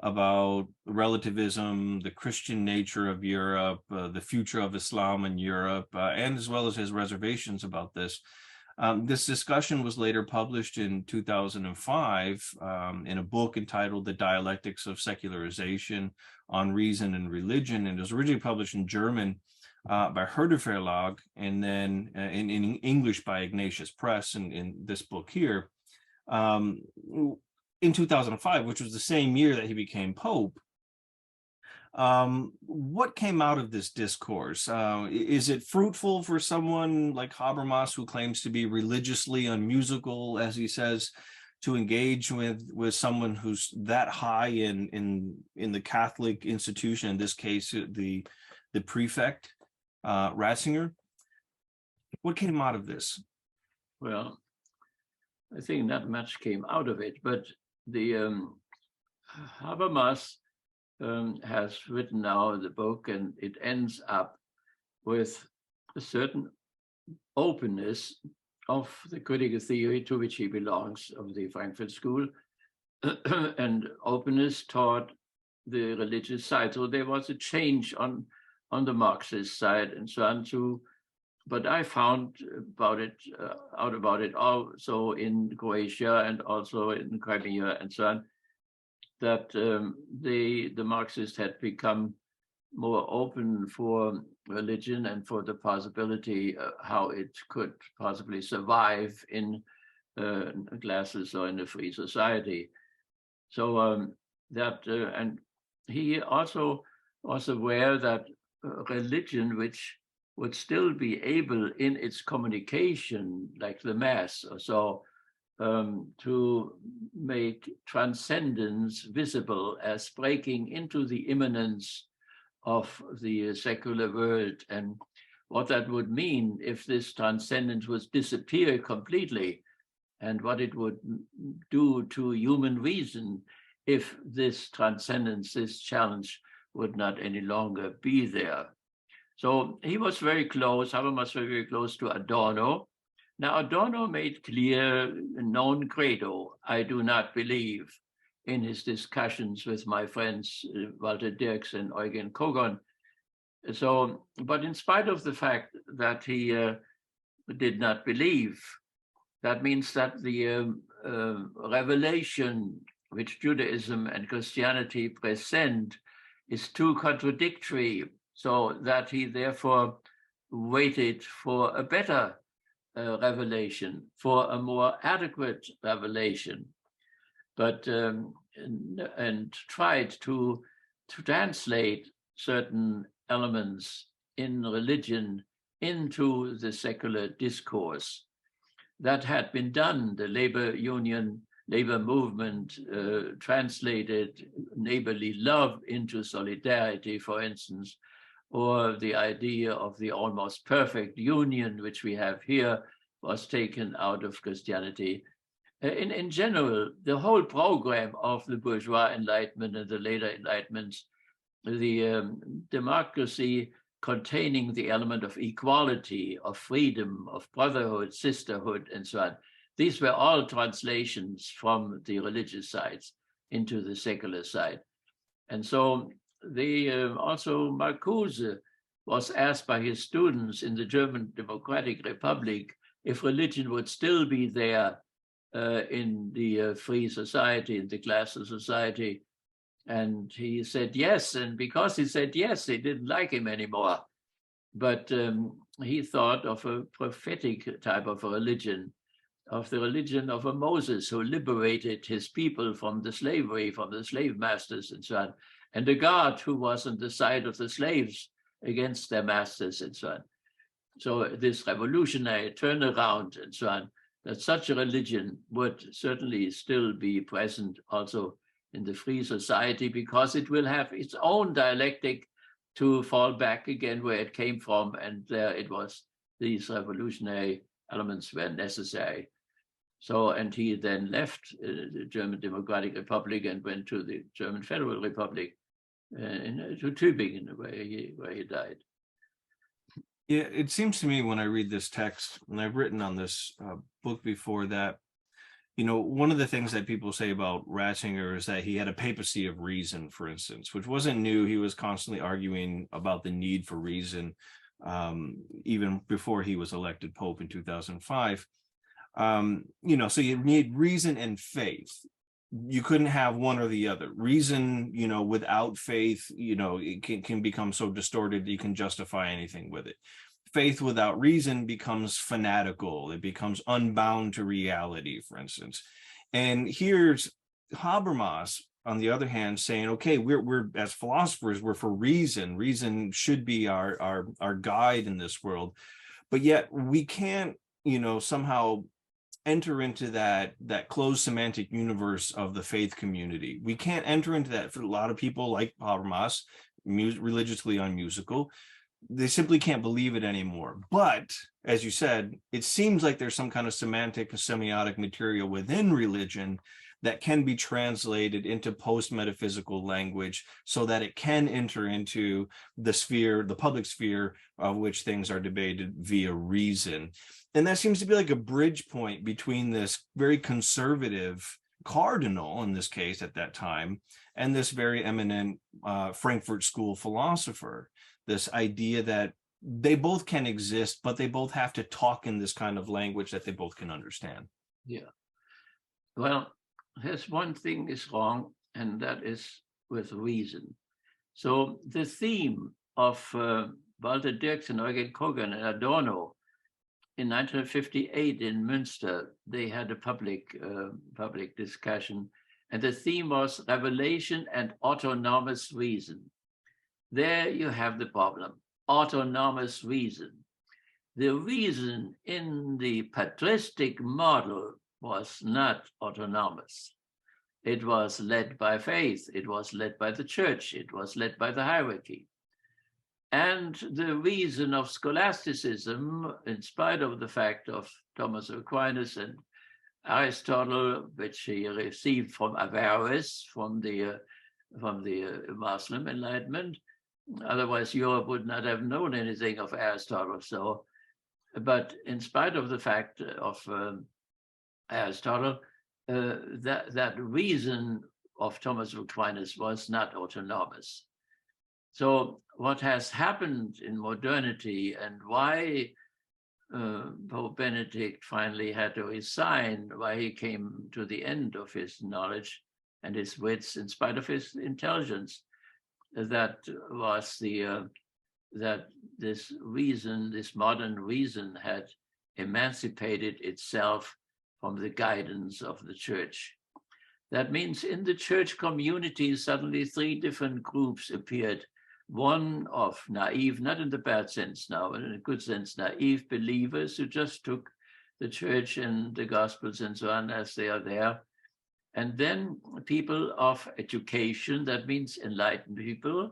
about relativism, the Christian nature of Europe, the future of Islam in Europe, and as well as his reservations about this. This discussion was later published in 2005 in a book entitled The Dialectics of Secularization on Reason and Religion, and it was originally published in German by Herder Verlag, and then in English by Ignatius Press, in this book here, in 2005, which was the same year that he became Pope. What came out of this discourse? Is it fruitful for someone like Habermas, who claims to be religiously unmusical, as he says, to engage with someone who's that high in the Catholic institution, in this case, the prefect, Ratzinger? What came out of this? Well, I think not much came out of it, but the Habermas has written now the book, and it ends up with a certain openness of the critical theory to which he belongs, of the Frankfurt School, and openness toward the religious side. So there was a change on the Marxist side and so on too. But I found out about it also in Croatia and also in Crimea and so on, that the Marxists had become more open for religion and for the possibility how it could possibly survive in classes or in a free society. So and he also was aware that religion, which would still be able in its communication, like the Mass or so, to make transcendence visible as breaking into the immanence of the secular world, and what that would mean if this transcendence would disappear completely, and what it would do to human reason if this transcendence, this challenge, would not any longer be there. So he was very close, Habermas was very close to Adorno. Now, Adorno made clear, non credo, I do not believe, in his discussions with my friends Walter Dirks and Eugen Kogon. So, but in spite of the fact that he did not believe, that means that the revelation which Judaism and Christianity present is too contradictory, so that he therefore waited for a better revelation, for a more adequate revelation, but and tried to translate certain elements in religion into the secular discourse. That had been done. The labor union, labor movement translated neighborly love into solidarity, for instance, or the idea of the almost perfect union, which we have here, was taken out of Christianity. In general, the whole program of the bourgeois Enlightenment and the later Enlightenments, the democracy containing the element of equality, of freedom, of brotherhood, sisterhood, and so on, these were all translations from the religious sides into the secular side. And so also Marcuse was asked by his students in the German Democratic Republic if religion would still be there in the free society, in the class of society. And he said yes, and because he said yes, they didn't like him anymore. But he thought of a prophetic type of a religion, of the religion of a Moses who liberated his people from the slavery, from the slave masters and so on, and a God who was on the side of the slaves against their masters and so on. So this revolutionary turnaround and so on, that such a religion would certainly still be present also in the free society, because it will have its own dialectic to fall back again where it came from, and there it was, these revolutionary elements were necessary. So, and he then left the German Democratic Republic and went to the German Federal Republic, to Tübingen, where he died. Yeah, it seems to me when I read this text, and I've written on this book before, that, you know, one of the things that people say about Ratzinger is that he had a papacy of reason, for instance, which wasn't new. He was constantly arguing about the need for reason, even before he was elected Pope in 2005. So you need reason and faith. You couldn't have one or the other. Reason, without faith, it can become so distorted that you can justify anything with it. Faith without reason becomes fanatical. It becomes unbound to reality, for instance. And here's Habermas, on the other hand, saying, okay, we're as philosophers, we're for reason. Reason should be our guide in this world. But yet we can't, somehow enter into that closed semantic universe of the faith community. We can't enter into that. For a lot of people like Habermas, religiously unmusical, they simply can't believe it anymore. But as you said, it seems like there's some kind of semantic, semiotic material within religion that can be translated into post-metaphysical language so that it can enter into the public sphere of which things are debated via reason. And that seems to be like a bridge point between this very conservative cardinal, in this case at that time, and this very eminent Frankfurt School philosopher. This idea that they both can exist, but they both have to talk in this kind of language that they both can understand. Yeah. Well, there's one thing is wrong, and that is with reason. So the theme of Walter Dirksen, Eugen Kogan, and Adorno in 1958 in Münster, they had a public discussion, and the theme was revelation and autonomous reason. There you have the problem, autonomous reason. The reason in the patristic model was not autonomous. It was led by faith. It was led by the church. It was led by the hierarchy. And the reason of scholasticism, in spite of the fact of Thomas Aquinas and Aristotle, which he received from Averroes, from the Muslim Enlightenment, otherwise Europe would not have known anything of Aristotle. So, but in spite of the fact of Aristotle, that reason of Thomas Aquinas was not autonomous. So what has happened in modernity, and why Pope Benedict finally had to resign, why he came to the end of his knowledge and his wits in spite of his intelligence, that was that this reason, this modern reason, had emancipated itself from the guidance of the church. That means in the church community, suddenly three different groups appeared. One of naive, not in the bad sense now, but in a good sense, naive believers who just took the church and the gospels and so on as they are there. And then people of education, that means enlightened people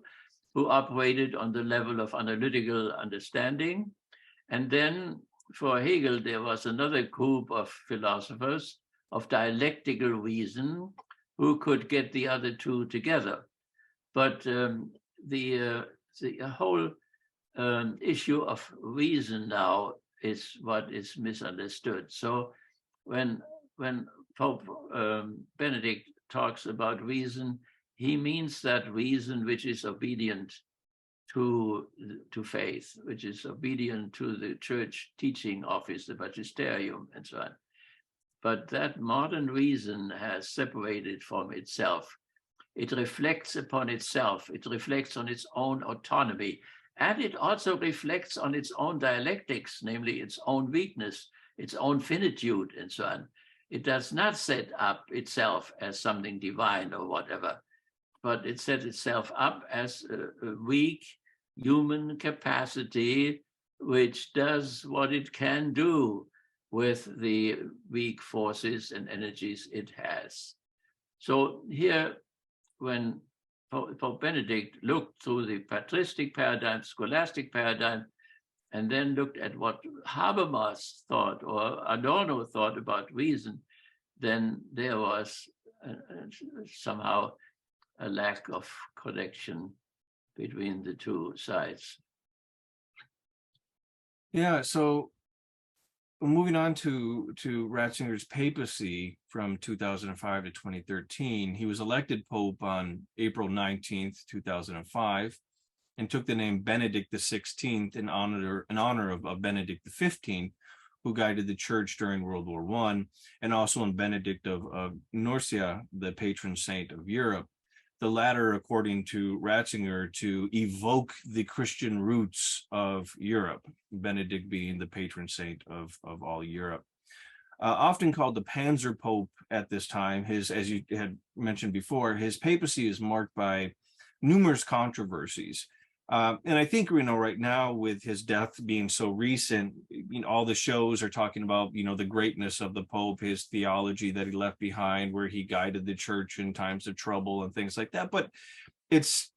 who operated on the level of analytical understanding. And then for Hegel, there was another group of philosophers of dialectical reason who could get the other two together. But the whole issue of reason now is what is misunderstood. So when Pope Benedict talks about reason, he means that reason which is obedient to faith, which is obedient to the church teaching office, the magisterium, and so on. But that modern reason has separated from itself. It reflects upon itself. It reflects on its own autonomy. And it also reflects on its own dialectics, namely its own weakness, its own finitude, and so on. It does not set up itself as something divine or whatever, but it sets itself up as a weak human capacity which does what it can do with the weak forces and energies it has. So here, when Pope Benedict looked through the patristic paradigm, scholastic paradigm, and then looked at what Habermas thought or Adorno thought about reason, then there was somehow a lack of connection between the two sides. Yeah, so moving on to Ratzinger's papacy from 2005 to 2013, he was elected Pope on April 19th, 2005, and took the name Benedict XVI in honor of Benedict XV, who guided the church during World War I, and also in Benedict of Nursia, the patron saint of Europe. The latter, according to Ratzinger, to evoke the Christian roots of Europe, Benedict being the patron saint of all Europe. Often called the Panzer Pope at this time, as you had mentioned before, his papacy is marked by numerous controversies. And I think, right now with his death being so recent, all the shows are talking about, the greatness of the Pope, his theology that he left behind, where he guided the church in times of trouble and things like that. But it's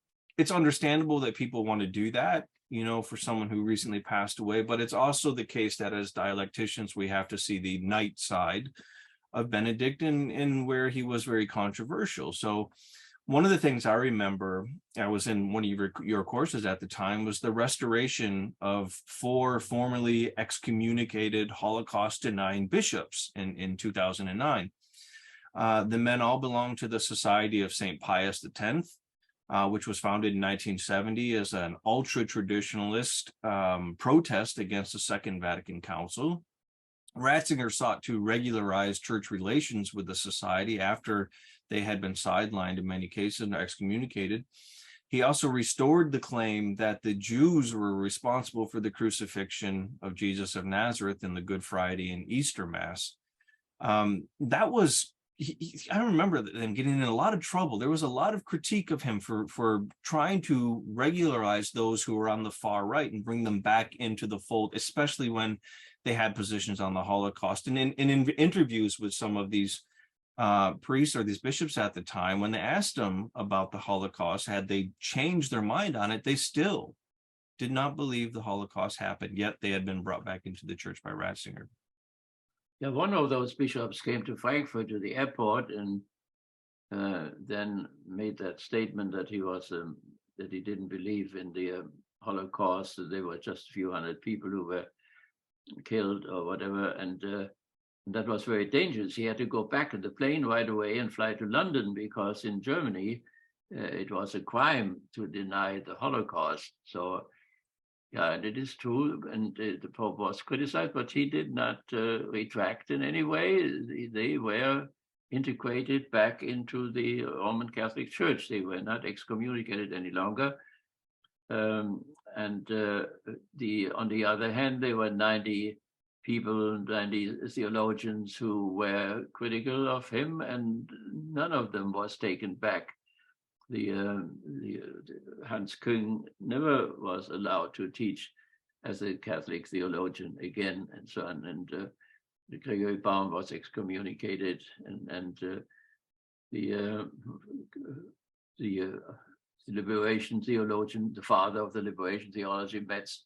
understandable that people want to do that, for someone who recently passed away. But it's also the case that as dialecticians, we have to see the night side of Benedict and where he was very controversial. So one of the things I remember, I was in one of your courses at the time, was the restoration of 4 formerly excommunicated Holocaust-denying bishops in 2009. The men all belonged to the Society of St. Pius X, which was founded in 1970 as an ultra-traditionalist protest against the Second Vatican Council. Ratzinger sought to regularize church relations with the society after they had been sidelined in many cases and excommunicated. He also restored the claim that the Jews were responsible for the crucifixion of Jesus of Nazareth in the Good Friday and Easter Mass. That was, I remember them getting in a lot of trouble. There was a lot of critique of him for trying to regularize those who were on the far right and bring them back into the fold, especially when they had positions on the Holocaust. And in interviews with some of these priests or these bishops at the time, when they asked them about the Holocaust, had they changed their mind on it, they still did not believe the Holocaust happened, yet they had been brought back into the church by Ratzinger. Yeah, one of those bishops came to Frankfurt to the airport and then made that statement that he was that he didn't believe in the Holocaust, that there were just a few hundred people who were killed or whatever, and that was very dangerous. He had to go back in the plane right away and fly to London, because in Germany it was a crime to deny the Holocaust. So yeah, and it is true, and the Pope was criticized, but he did not retract in any way. They were integrated back into the Roman Catholic Church. They were not excommunicated any longer. On the other hand, there were 90 people, 90 theologians who were critical of him, and none of them was taken back. The Hans Küng never was allowed to teach as a Catholic theologian again, and so on. And the Gregory Baum was excommunicated, and the liberation theologian, the father of the liberation theology, Metz,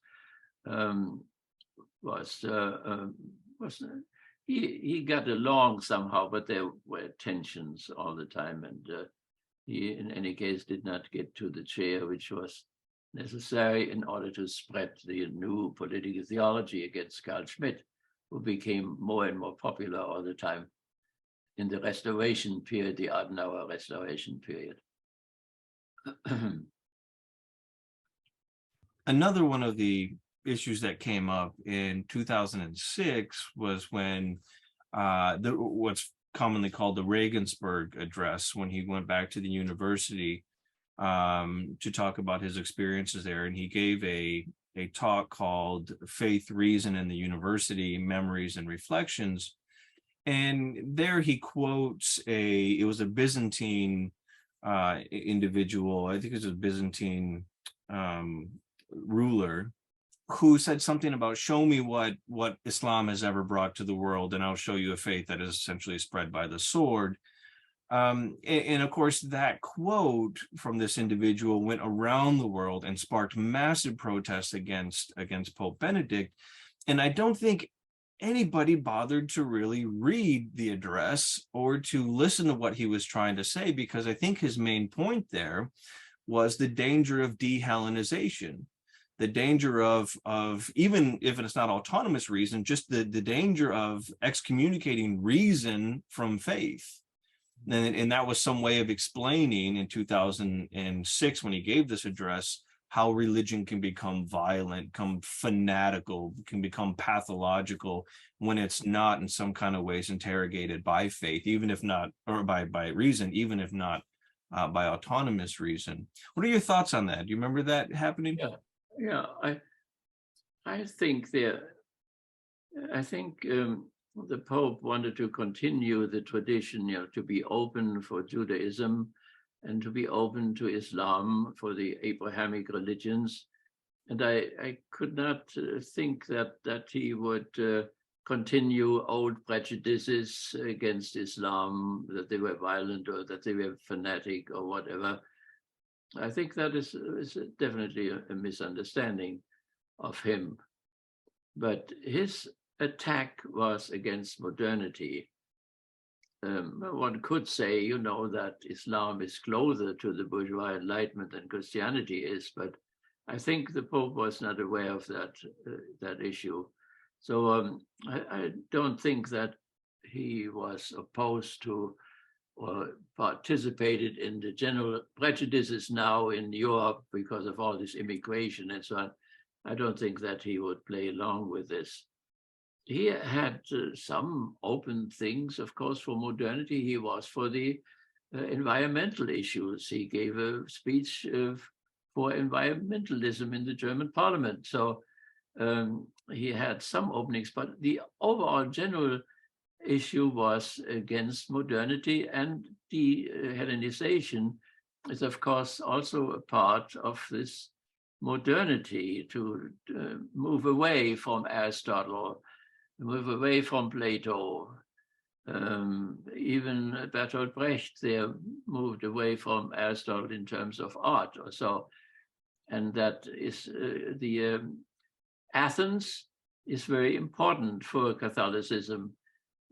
he got along somehow, but there were tensions all the time, and he, in any case, did not get to the chair, which was necessary in order to spread the new political theology against Carl Schmitt, who became more and more popular all the time in the Restoration period, the Adenauer Restoration period. Another one of the issues that came up in 2006 was when what's commonly called the Regensburg Address, when he went back to the university to talk about his experiences there. And he gave a talk called Faith, Reason in the University, Memories and Reflections. And there he quotes it was a Byzantine individual, I think it was a Byzantine ruler, who said something about, show me what Islam has ever brought to the world, and I'll show you a faith that is essentially spread by the sword. And of course, that quote from this individual went around the world and sparked massive protests against Pope Benedict. And I don't think anybody bothered to really read the address or to listen to what he was trying to say, because I think his main point there was the danger of de-Hellenization, the danger of even if it's not autonomous reason, just the danger of excommunicating reason from faith. And that was some way of explaining in 2006, when he gave this address, how religion can become violent, become fanatical, can become pathological when it's not in some kind of ways interrogated by faith, even if not, or by reason, even if not by autonomous reason. What are your thoughts on that? Do you remember that happening? Yeah. I think the Pope wanted to continue the tradition, to be open for Judaism and to be open to Islam, for the Abrahamic religions. And I could not think that he would continue old prejudices against Islam, that they were violent or that they were fanatic or whatever. I think that is definitely a misunderstanding of him. But his attack was against modernity. One could say, that Islam is closer to the bourgeois Enlightenment than Christianity is, but I think the Pope was not aware of that issue. So I don't think that he was opposed to or participated in the general prejudices now in Europe because of all this immigration and so on. I don't think that he would play along with this. He had some open things, of course, for modernity. He was for the environmental issues. He gave a speech for environmentalism in the German parliament. So he had some openings, but the overall general issue was against modernity, and the Hellenization is, of course, also a part of this modernity, to move away from Aristotle, move away from Plato. Even Bertolt Brecht there moved away from Aristotle in terms of art or so. And that is Athens is very important for Catholicism,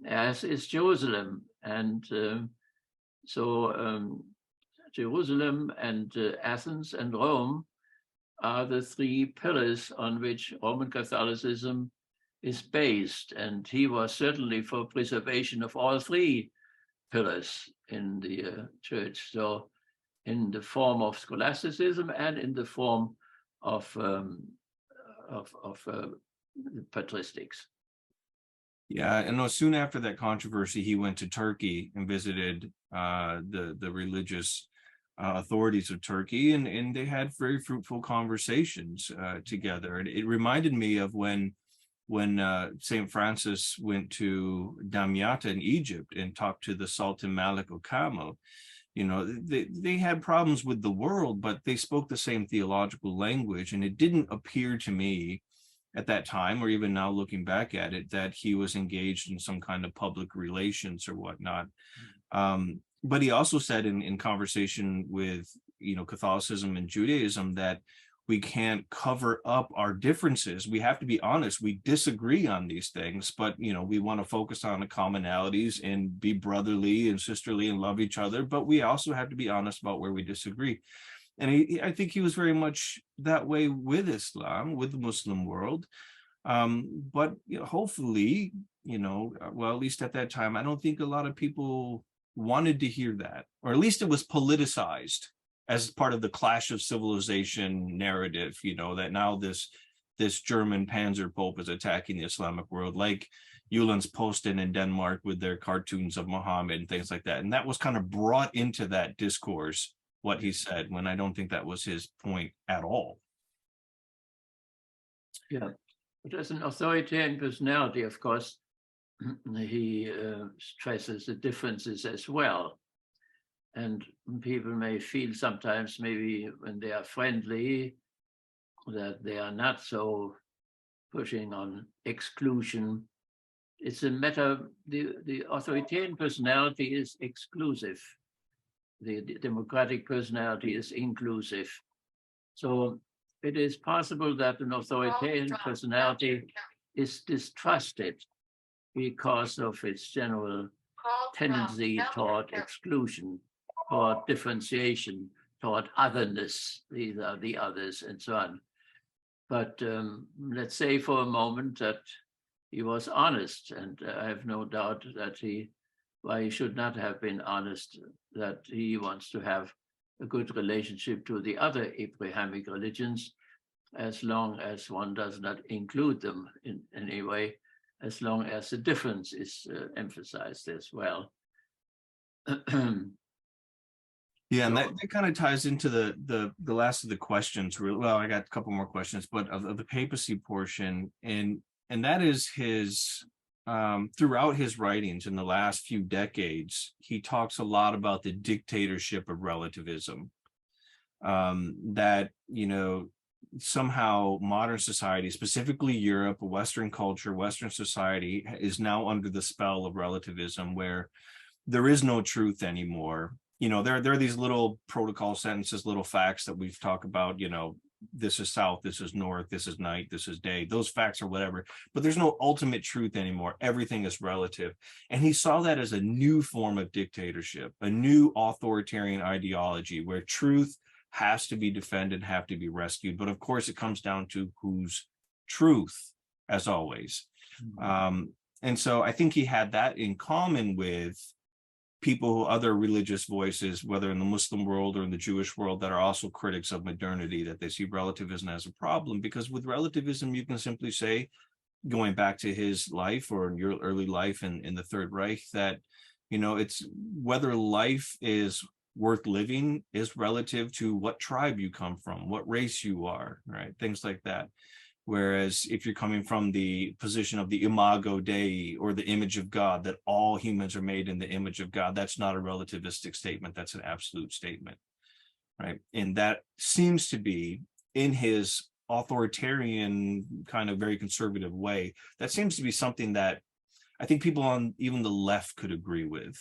as is Jerusalem. And Jerusalem and Athens and Rome are the three pillars on which Roman Catholicism is based. And he was certainly for preservation of all three pillars in the church. So in the form of scholasticism and in the form of patristics. Yeah, and soon after that controversy, he went to Turkey and visited the religious authorities of Turkey, and they had very fruitful conversations together. And it reminded me of when St. Francis went to Damietta in Egypt and talked to the Sultan Malik of Kamo. They had problems with the world, but they spoke the same theological language. And it didn't appear to me at that time, or even now looking back at it, that he was engaged in some kind of public relations or whatnot. But he also said in conversation with, Catholicism and Judaism, that we can't cover up our differences. We have to be honest. We disagree on these things, but, we want to focus on the commonalities and be brotherly and sisterly and love each other. But we also have to be honest about where we disagree. And I think he was very much that way with Islam, with the Muslim world. But hopefully, well, at least at that time, I don't think a lot of people wanted to hear that, or at least it was politicized as part of the clash of civilization narrative, that now this German Panzer Pope is attacking the Islamic world, like Jyllands-Posten in Denmark with their cartoons of Muhammad and things like that. And that was kind of brought into that discourse, what he said, when I don't think that was his point at all. Yeah, but as an authoritarian personality, of course, he stresses the differences as well. And people may feel sometimes, maybe when they are friendly, that they are not so pushing on exclusion. It's a matter, the authoritarian personality is exclusive. The democratic personality is inclusive. So it is possible that an authoritarian personality is distrusted because of its general tendency toward exclusion, toward differentiation, toward otherness. These are the others and so on. But let's say for a moment that he was honest, and I have no doubt that he should not have been honest, that he wants to have a good relationship to the other Abrahamic religions, as long as one does not include them in any way, as long as the difference is emphasized as well. Yeah, and that kind of ties into the last of the questions. Well, I got a couple more questions, but of the papacy portion, and that is his throughout his writings in the last few decades, he talks a lot about the dictatorship of relativism. That, you know, somehow modern society, specifically Europe, Western culture, Western society, is now under the spell of relativism, where there is no truth anymore. You know, there are these little protocol sentences, little facts that we've talked about, you know, this is south, this is north, this is night, this is day, those facts or whatever, but there's no ultimate truth anymore. Everything is relative. And he saw that as a new form of dictatorship, a new authoritarian ideology where truth has to be defended, have to be rescued. But of course, it comes down to whose truth, as always. And so I think he had that in common with people, other religious voices, whether in the Muslim world or in the Jewish world, that are also critics of modernity, that they see relativism as a problem. Because with relativism, you can simply say, going back to his life or your early life in the Third Reich, that, you know, it's whether life is worth living is relative to what tribe you come from, what race you are, right? Things like that. Whereas if you're coming from the position of the imago Dei, or the image of God, that all humans are made in the image of God, that's not a relativistic statement, that's an absolute statement, right? And that seems to be, in his authoritarian kind of very conservative way, that seems to be something that I think people on even the left could agree with,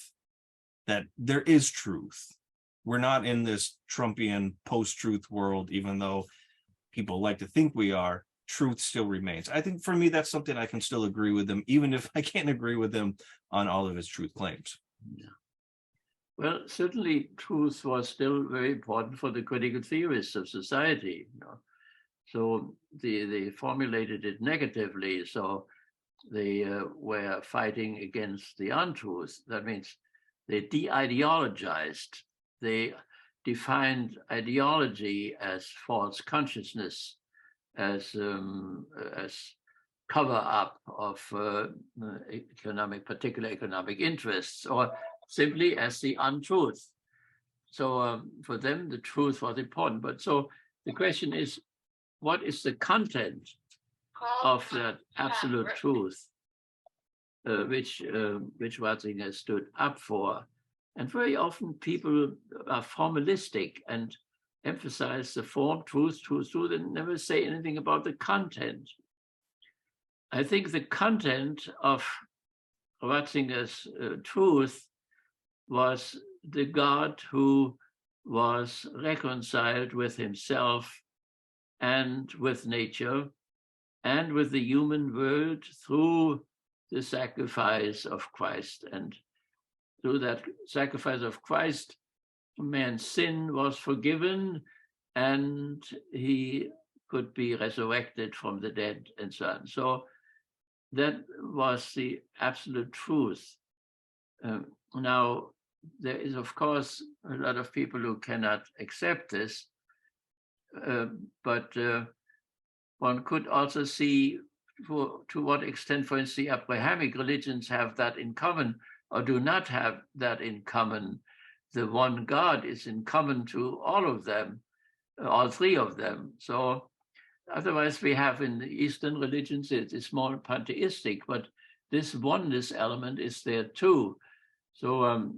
that there is truth. We're not in this Trumpian post-truth world, even though people like to think we are. Truth still remains. I think for me, that's something I can still agree with them, even if I can't agree with them on all of his truth claims. Yeah. Well, certainly truth was still very important for the critical theorists of society. You know? So they formulated it negatively. So they were fighting against the untruth. That means they de-ideologized. They defined ideology as false consciousness, as cover up of particular economic interests, or simply as the untruth. So for them, the truth was important. But so the question is, what is the content of that absolute truth, which Ratzinger stood up for? And very often people are formalistic and emphasize the form, truth, and never say anything about the content. I think the content of Ratzinger's truth was the God who was reconciled with himself and with nature and with the human world through the sacrifice of Christ. And through that sacrifice of Christ, man's sin was forgiven and he could be resurrected from the dead and so on. So that was the absolute truth. Now, there is, of course, a lot of people who cannot accept this, but one could also see to what extent, for instance, the Abrahamic religions have that in common or do not have that in common. The one God is in common to all of them, all three of them. So otherwise we have in the Eastern religions, it's more pantheistic, but this oneness element is there too. So,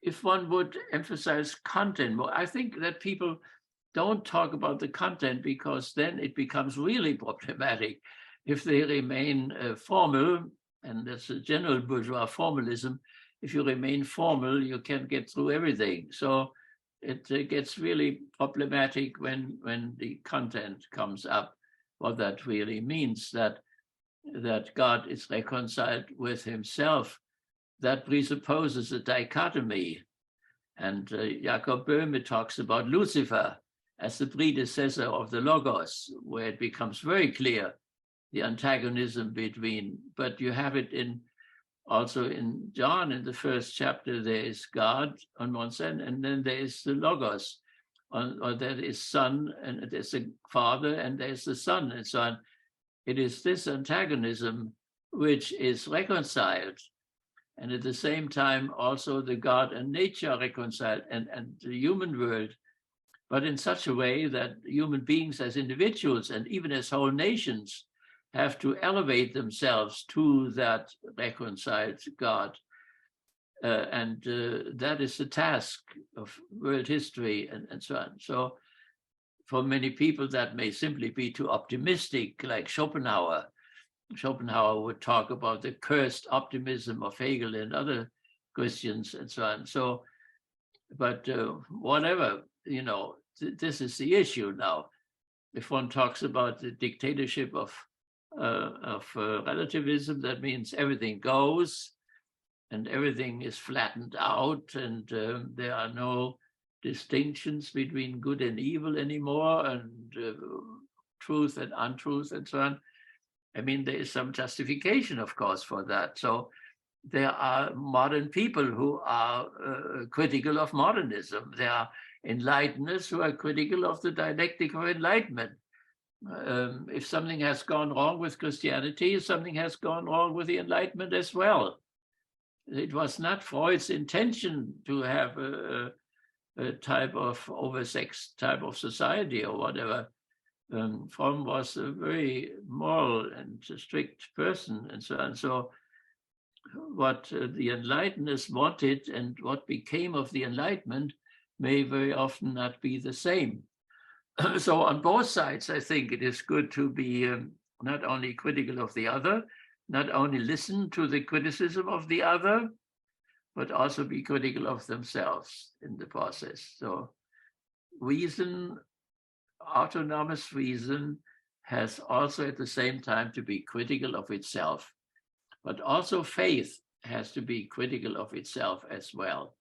if one would emphasize content more, I think that people don't talk about the content because then it becomes really problematic. If they remain formal, and that's a general bourgeois formalism, if you remain formal, you can't get through everything. So it gets really problematic when the content comes up, what that really means, that God is reconciled with himself. That presupposes a dichotomy. And Jacob Böhme talks about Lucifer as the predecessor of the Logos, where it becomes very clear the antagonism between, but you have it in Also in John, in the first chapter, there is God on one side, and then there is the Logos, or there is Son, and there's a Father, and there's the Son, and so on. It is this antagonism which is reconciled, and at the same time also the God and nature are reconciled, and the human world, but in such a way that human beings as individuals and even as whole nations have to elevate themselves to that reconciled God. That is the task of world history and so on. So for many people, that may simply be too optimistic, like Schopenhauer. Schopenhauer would talk about the cursed optimism of Hegel and other Christians and so on. So, but whatever, this is the issue now. If one talks about the dictatorship of relativism, that means everything goes and everything is flattened out, and there are no distinctions between good and evil anymore, and truth and untruth and so on. I mean, there is some justification, of course, for that. So there are modern people who are critical of modernism. There are enlighteners who are critical of the dialectic of enlightenment. If something has gone wrong with Christianity, something has gone wrong with the Enlightenment as well. It was not Freud's intention to have a type of oversexed type of society or whatever. Fromm was a very moral and strict person and so on. So what the Enlighteners wanted and what became of the Enlightenment may very often not be the same. So on both sides, I think it is good to be not only critical of the other, not only listen to the criticism of the other, but also be critical of themselves in the process. So reason, autonomous reason, has also at the same time to be critical of itself, but also faith has to be critical of itself as well.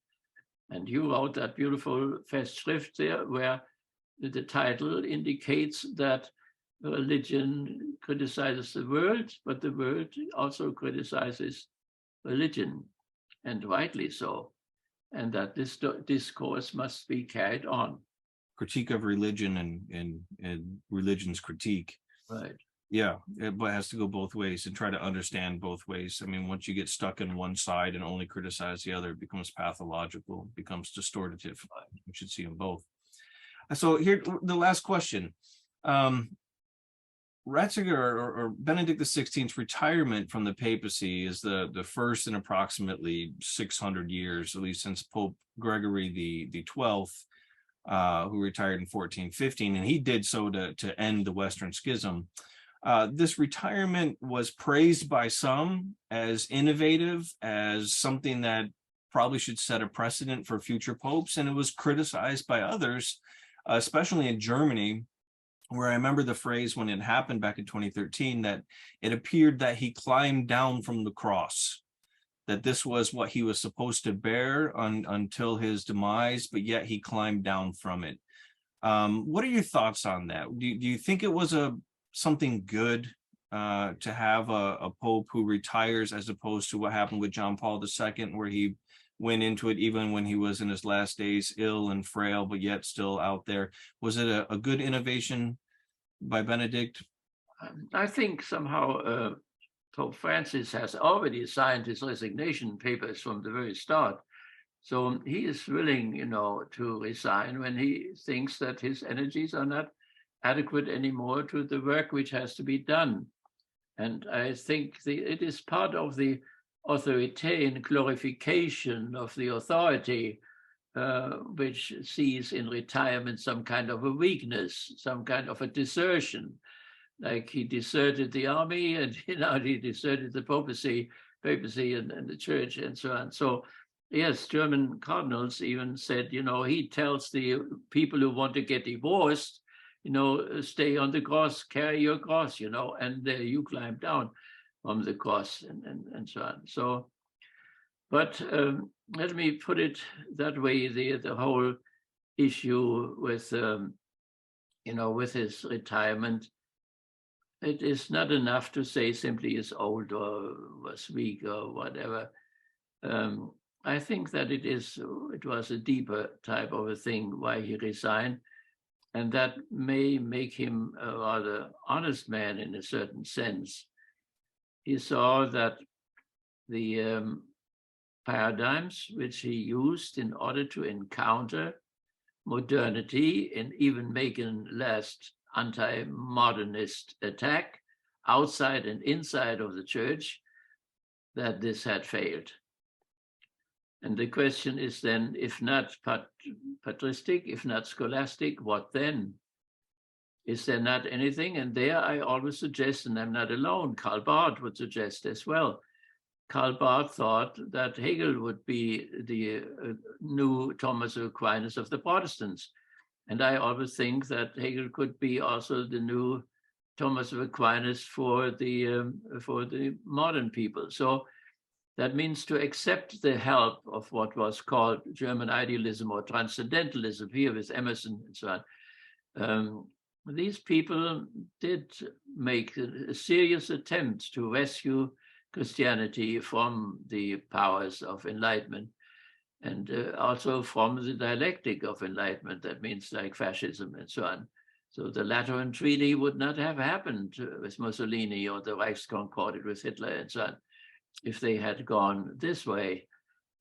And you wrote that beautiful Festschrift there, where the title indicates that religion criticizes the world, but the world also criticizes religion, and rightly so, and that this discourse must be carried on. Critique of religion and religion's critique. Right. Yeah, it has to go both ways and try to understand both ways. I mean, once you get stuck in one side and only criticize the other, it becomes pathological, becomes distortive. We should see them both. So here, the last question. Ratzinger or Benedict XVI's retirement from the papacy is the first in approximately 600 years, at least since Pope Gregory the 12th, who retired in 1415, and he did so to end the Western Schism. This retirement was praised by some as innovative, as something that probably should set a precedent for future popes, and it was criticized by others, especially in Germany, where I remember the phrase when it happened back in 2013, that it appeared that he climbed down from the cross, that this was what he was supposed to bear until his demise, but yet he climbed down from it. What are your thoughts on that? Do you think it was something good to have a pope who retires, as opposed to what happened with John Paul II, where he went into it even when he was in his last days, ill and frail, but yet still out there? Was it a good innovation by Benedict? I think somehow Pope Francis has already signed his resignation papers from the very start. So he is willing, to resign when he thinks that his energies are not adequate anymore to the work which has to be done. And I think it is part of the authoritarian glorification of the authority, which sees in retirement some kind of a weakness, some kind of a desertion. Like he deserted the army, and he deserted the papacy and the church and so on. So yes, German cardinals even said, he tells the people who want to get divorced, stay on the cross, carry your cross, and you climb down from the cross and so on. So, but let me put it that way: the whole issue with with his retirement it is not enough to say simply is old or was weak or whatever. I think that it was a deeper type of a thing why he resigned, and that may make him a rather honest man in a certain sense. He saw that the paradigms which he used in order to encounter modernity and even make a last anti-modernist attack outside and inside of the church, that this had failed. And the question is then, if not patristic, if not scholastic, what then? Is there not anything? And there I always suggest, and I'm not alone, Karl Barth would suggest as well. Karl Barth thought that Hegel would be the new Thomas of Aquinas of the Protestants. And I always think that Hegel could be also the new Thomas of Aquinas for the modern people. So that means to accept the help of what was called German idealism or transcendentalism here with Emerson and so on. These people did make a serious attempt to rescue Christianity from the powers of enlightenment and also from the dialectic of enlightenment. That means like fascism and so on. So the Lateran Treaty would not have happened with Mussolini or the Reichsconcordat with Hitler and so on if they had gone this way.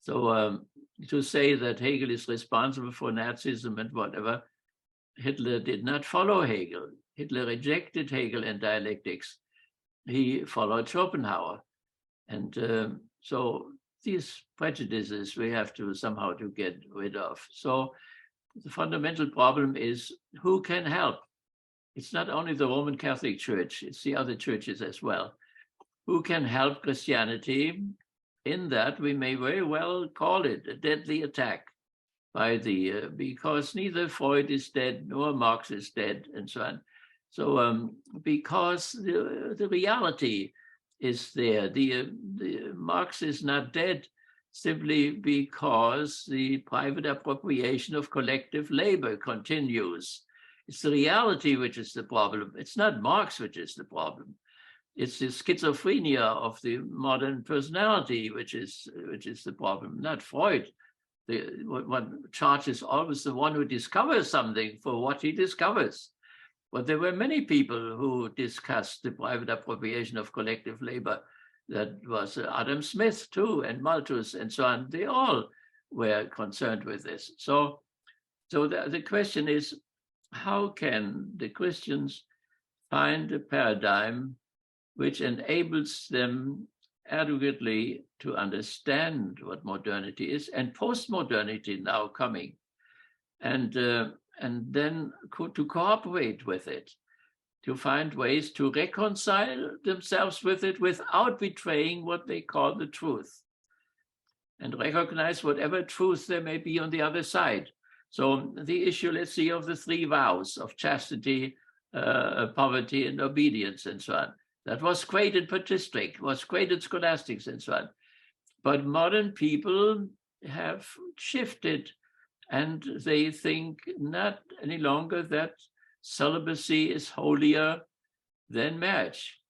So to say that Hegel is responsible for Nazism and whatever, Hitler did not follow Hegel. Hitler rejected Hegel and dialectics. He followed Schopenhauer. And so these prejudices we have to somehow to get rid of. So the fundamental problem is who can help? It's not only the Roman Catholic Church, it's the other churches as well. Who can help Christianity? In that we may very well call it a deadly attack by the, because neither Freud is dead nor Marx is dead and so on. So because the reality is there, the Marx is not dead simply because the private appropriation of collective labor continues. It's the reality which is the problem. It's not Marx which is the problem. It's the schizophrenia of the modern personality which is the problem, not Freud. One charges always the one who discovers something for what he discovers. But there were many people who discussed the private appropriation of collective labor. That was Adam Smith too, and Malthus and so on. They all were concerned with this. So the question is, how can the Christians find a paradigm which enables them adequately to understand what modernity is, and post-modernity now coming, and then to cooperate with it, to find ways to reconcile themselves with it without betraying what they call the truth, and recognize whatever truth there may be on the other side. So the issue, let's see, of the three vows of chastity, poverty, and obedience, and so on. That was great in patristic, was great in scholastics, and so on. But modern people have shifted, and they think not any longer that celibacy is holier than marriage.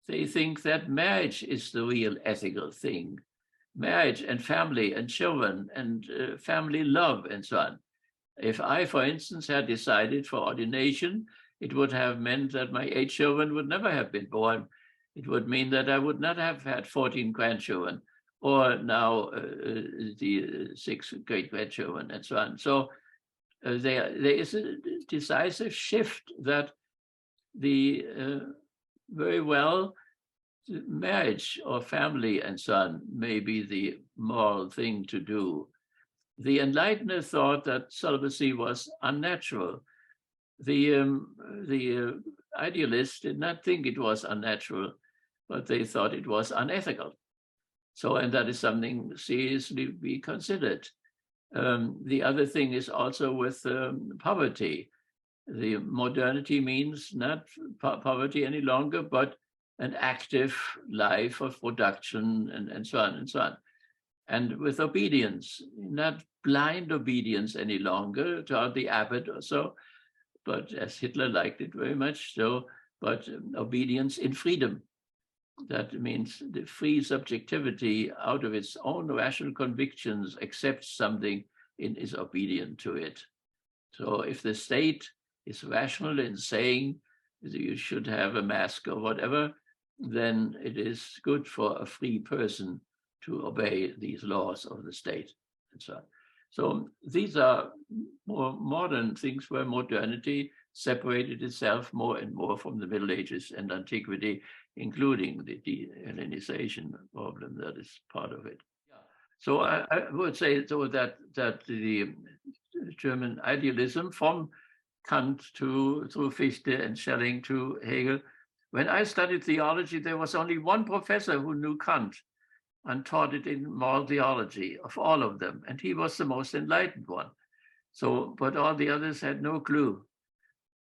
They think that marriage is the real ethical thing. Marriage and family and children and family love and so on. If I, for instance, had decided for ordination, it would have meant that my 8 children would never have been born. It would mean that I would not have had 14 grandchildren, or now the 6 great-grandchildren, and so on. So there is a decisive shift that the very well marriage or family and so on may be the moral thing to do. The Enlightener thought that celibacy was unnatural. The idealists did not think it was unnatural, but they thought it was unethical. So, and that is something seriously to be considered. The other thing is also with poverty. The modernity means not poverty any longer, but an active life of production and so on and so on. And with obedience, not blind obedience any longer to the abbot or so, but as Hitler liked it very much, so but obedience in freedom. That means the free subjectivity out of its own rational convictions accepts something and is obedient to it. So if the state is rational in saying you should have a mask or whatever, then it is good for a free person to obey these laws of the state and so on. So these are more modern things where modernity separated itself more and more from the Middle Ages and antiquity, including the de-Hellenization problem that is part of it. So I would say so that the German idealism from Kant through Fichte and Schelling to Hegel. When I studied theology, there was only one professor who knew Kant and taught it in moral theology of all of them, and he was the most enlightened one. So, but all the others had no clue.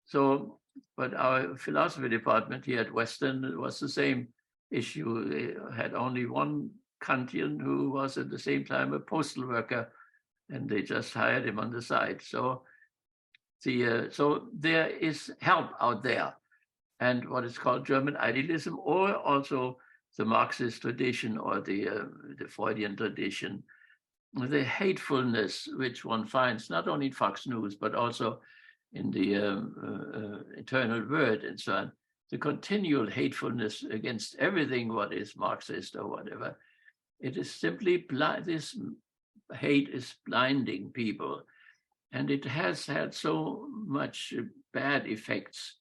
So, but our philosophy department here at Western was the same issue. They had only one Kantian who was at the same time a postal worker, and they just hired him on the side. So, so there is help out there, and what is called German idealism, or also the Marxist tradition or the Freudian tradition, the hatefulness which one finds not only in Fox News, but also in the Eternal Word and so on, the continual hatefulness against everything what is Marxist or whatever. It is simply blind. This hate is blinding people, and it has had so much bad effects.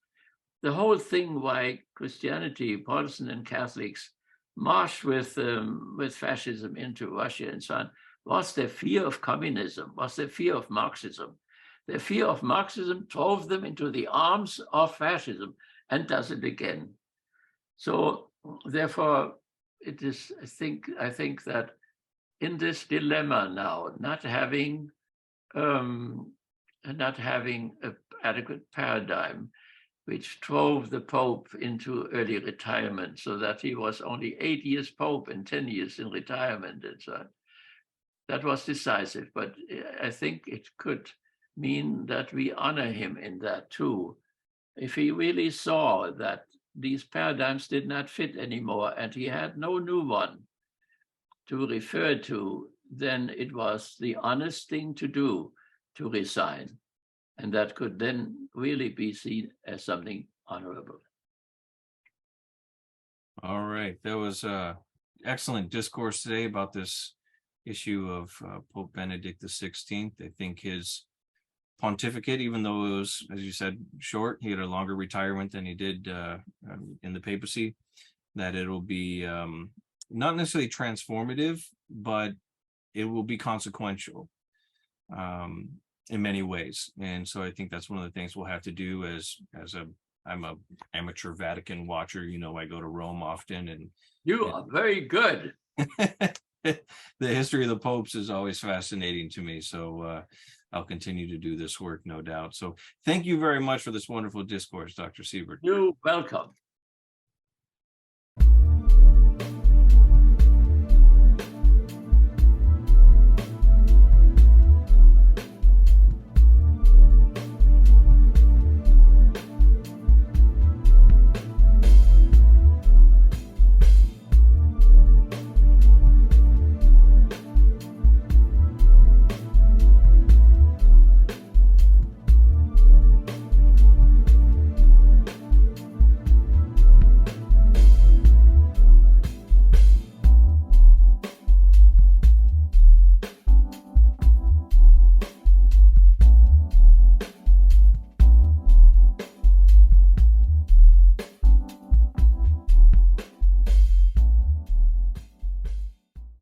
The whole thing why Christianity, Protestant and Catholics, marched with fascism into Russia and so on, was their fear of communism, was their fear of Marxism. Their fear of Marxism drove them into the arms of fascism and does it again. So therefore, it is, I think that in this dilemma now, not having an adequate paradigm, which drove the Pope into early retirement, so that he was only 8 years Pope and 10 years in retirement and so on. That was decisive, but I think it could mean that we honor him in that too. If he really saw that these paradigms did not fit anymore and he had no new one to refer to, then it was the honest thing to do to resign. And that could then really be seen as something honorable. All right. That was an excellent discourse today about this issue of Pope Benedict XVI. I think his pontificate, even though it was, as you said, short, he had a longer retirement than he did in the papacy, that it'll be not necessarily transformative, but it will be consequential in many ways. And so I think that's one of the things we'll have to do I'm a amateur Vatican watcher. You know, I go to Rome often, and you are very good. The history of the popes is always fascinating to me. So I'll continue to do this work, no doubt. So thank you very much for this wonderful discourse, Dr. Siebert. You're welcome.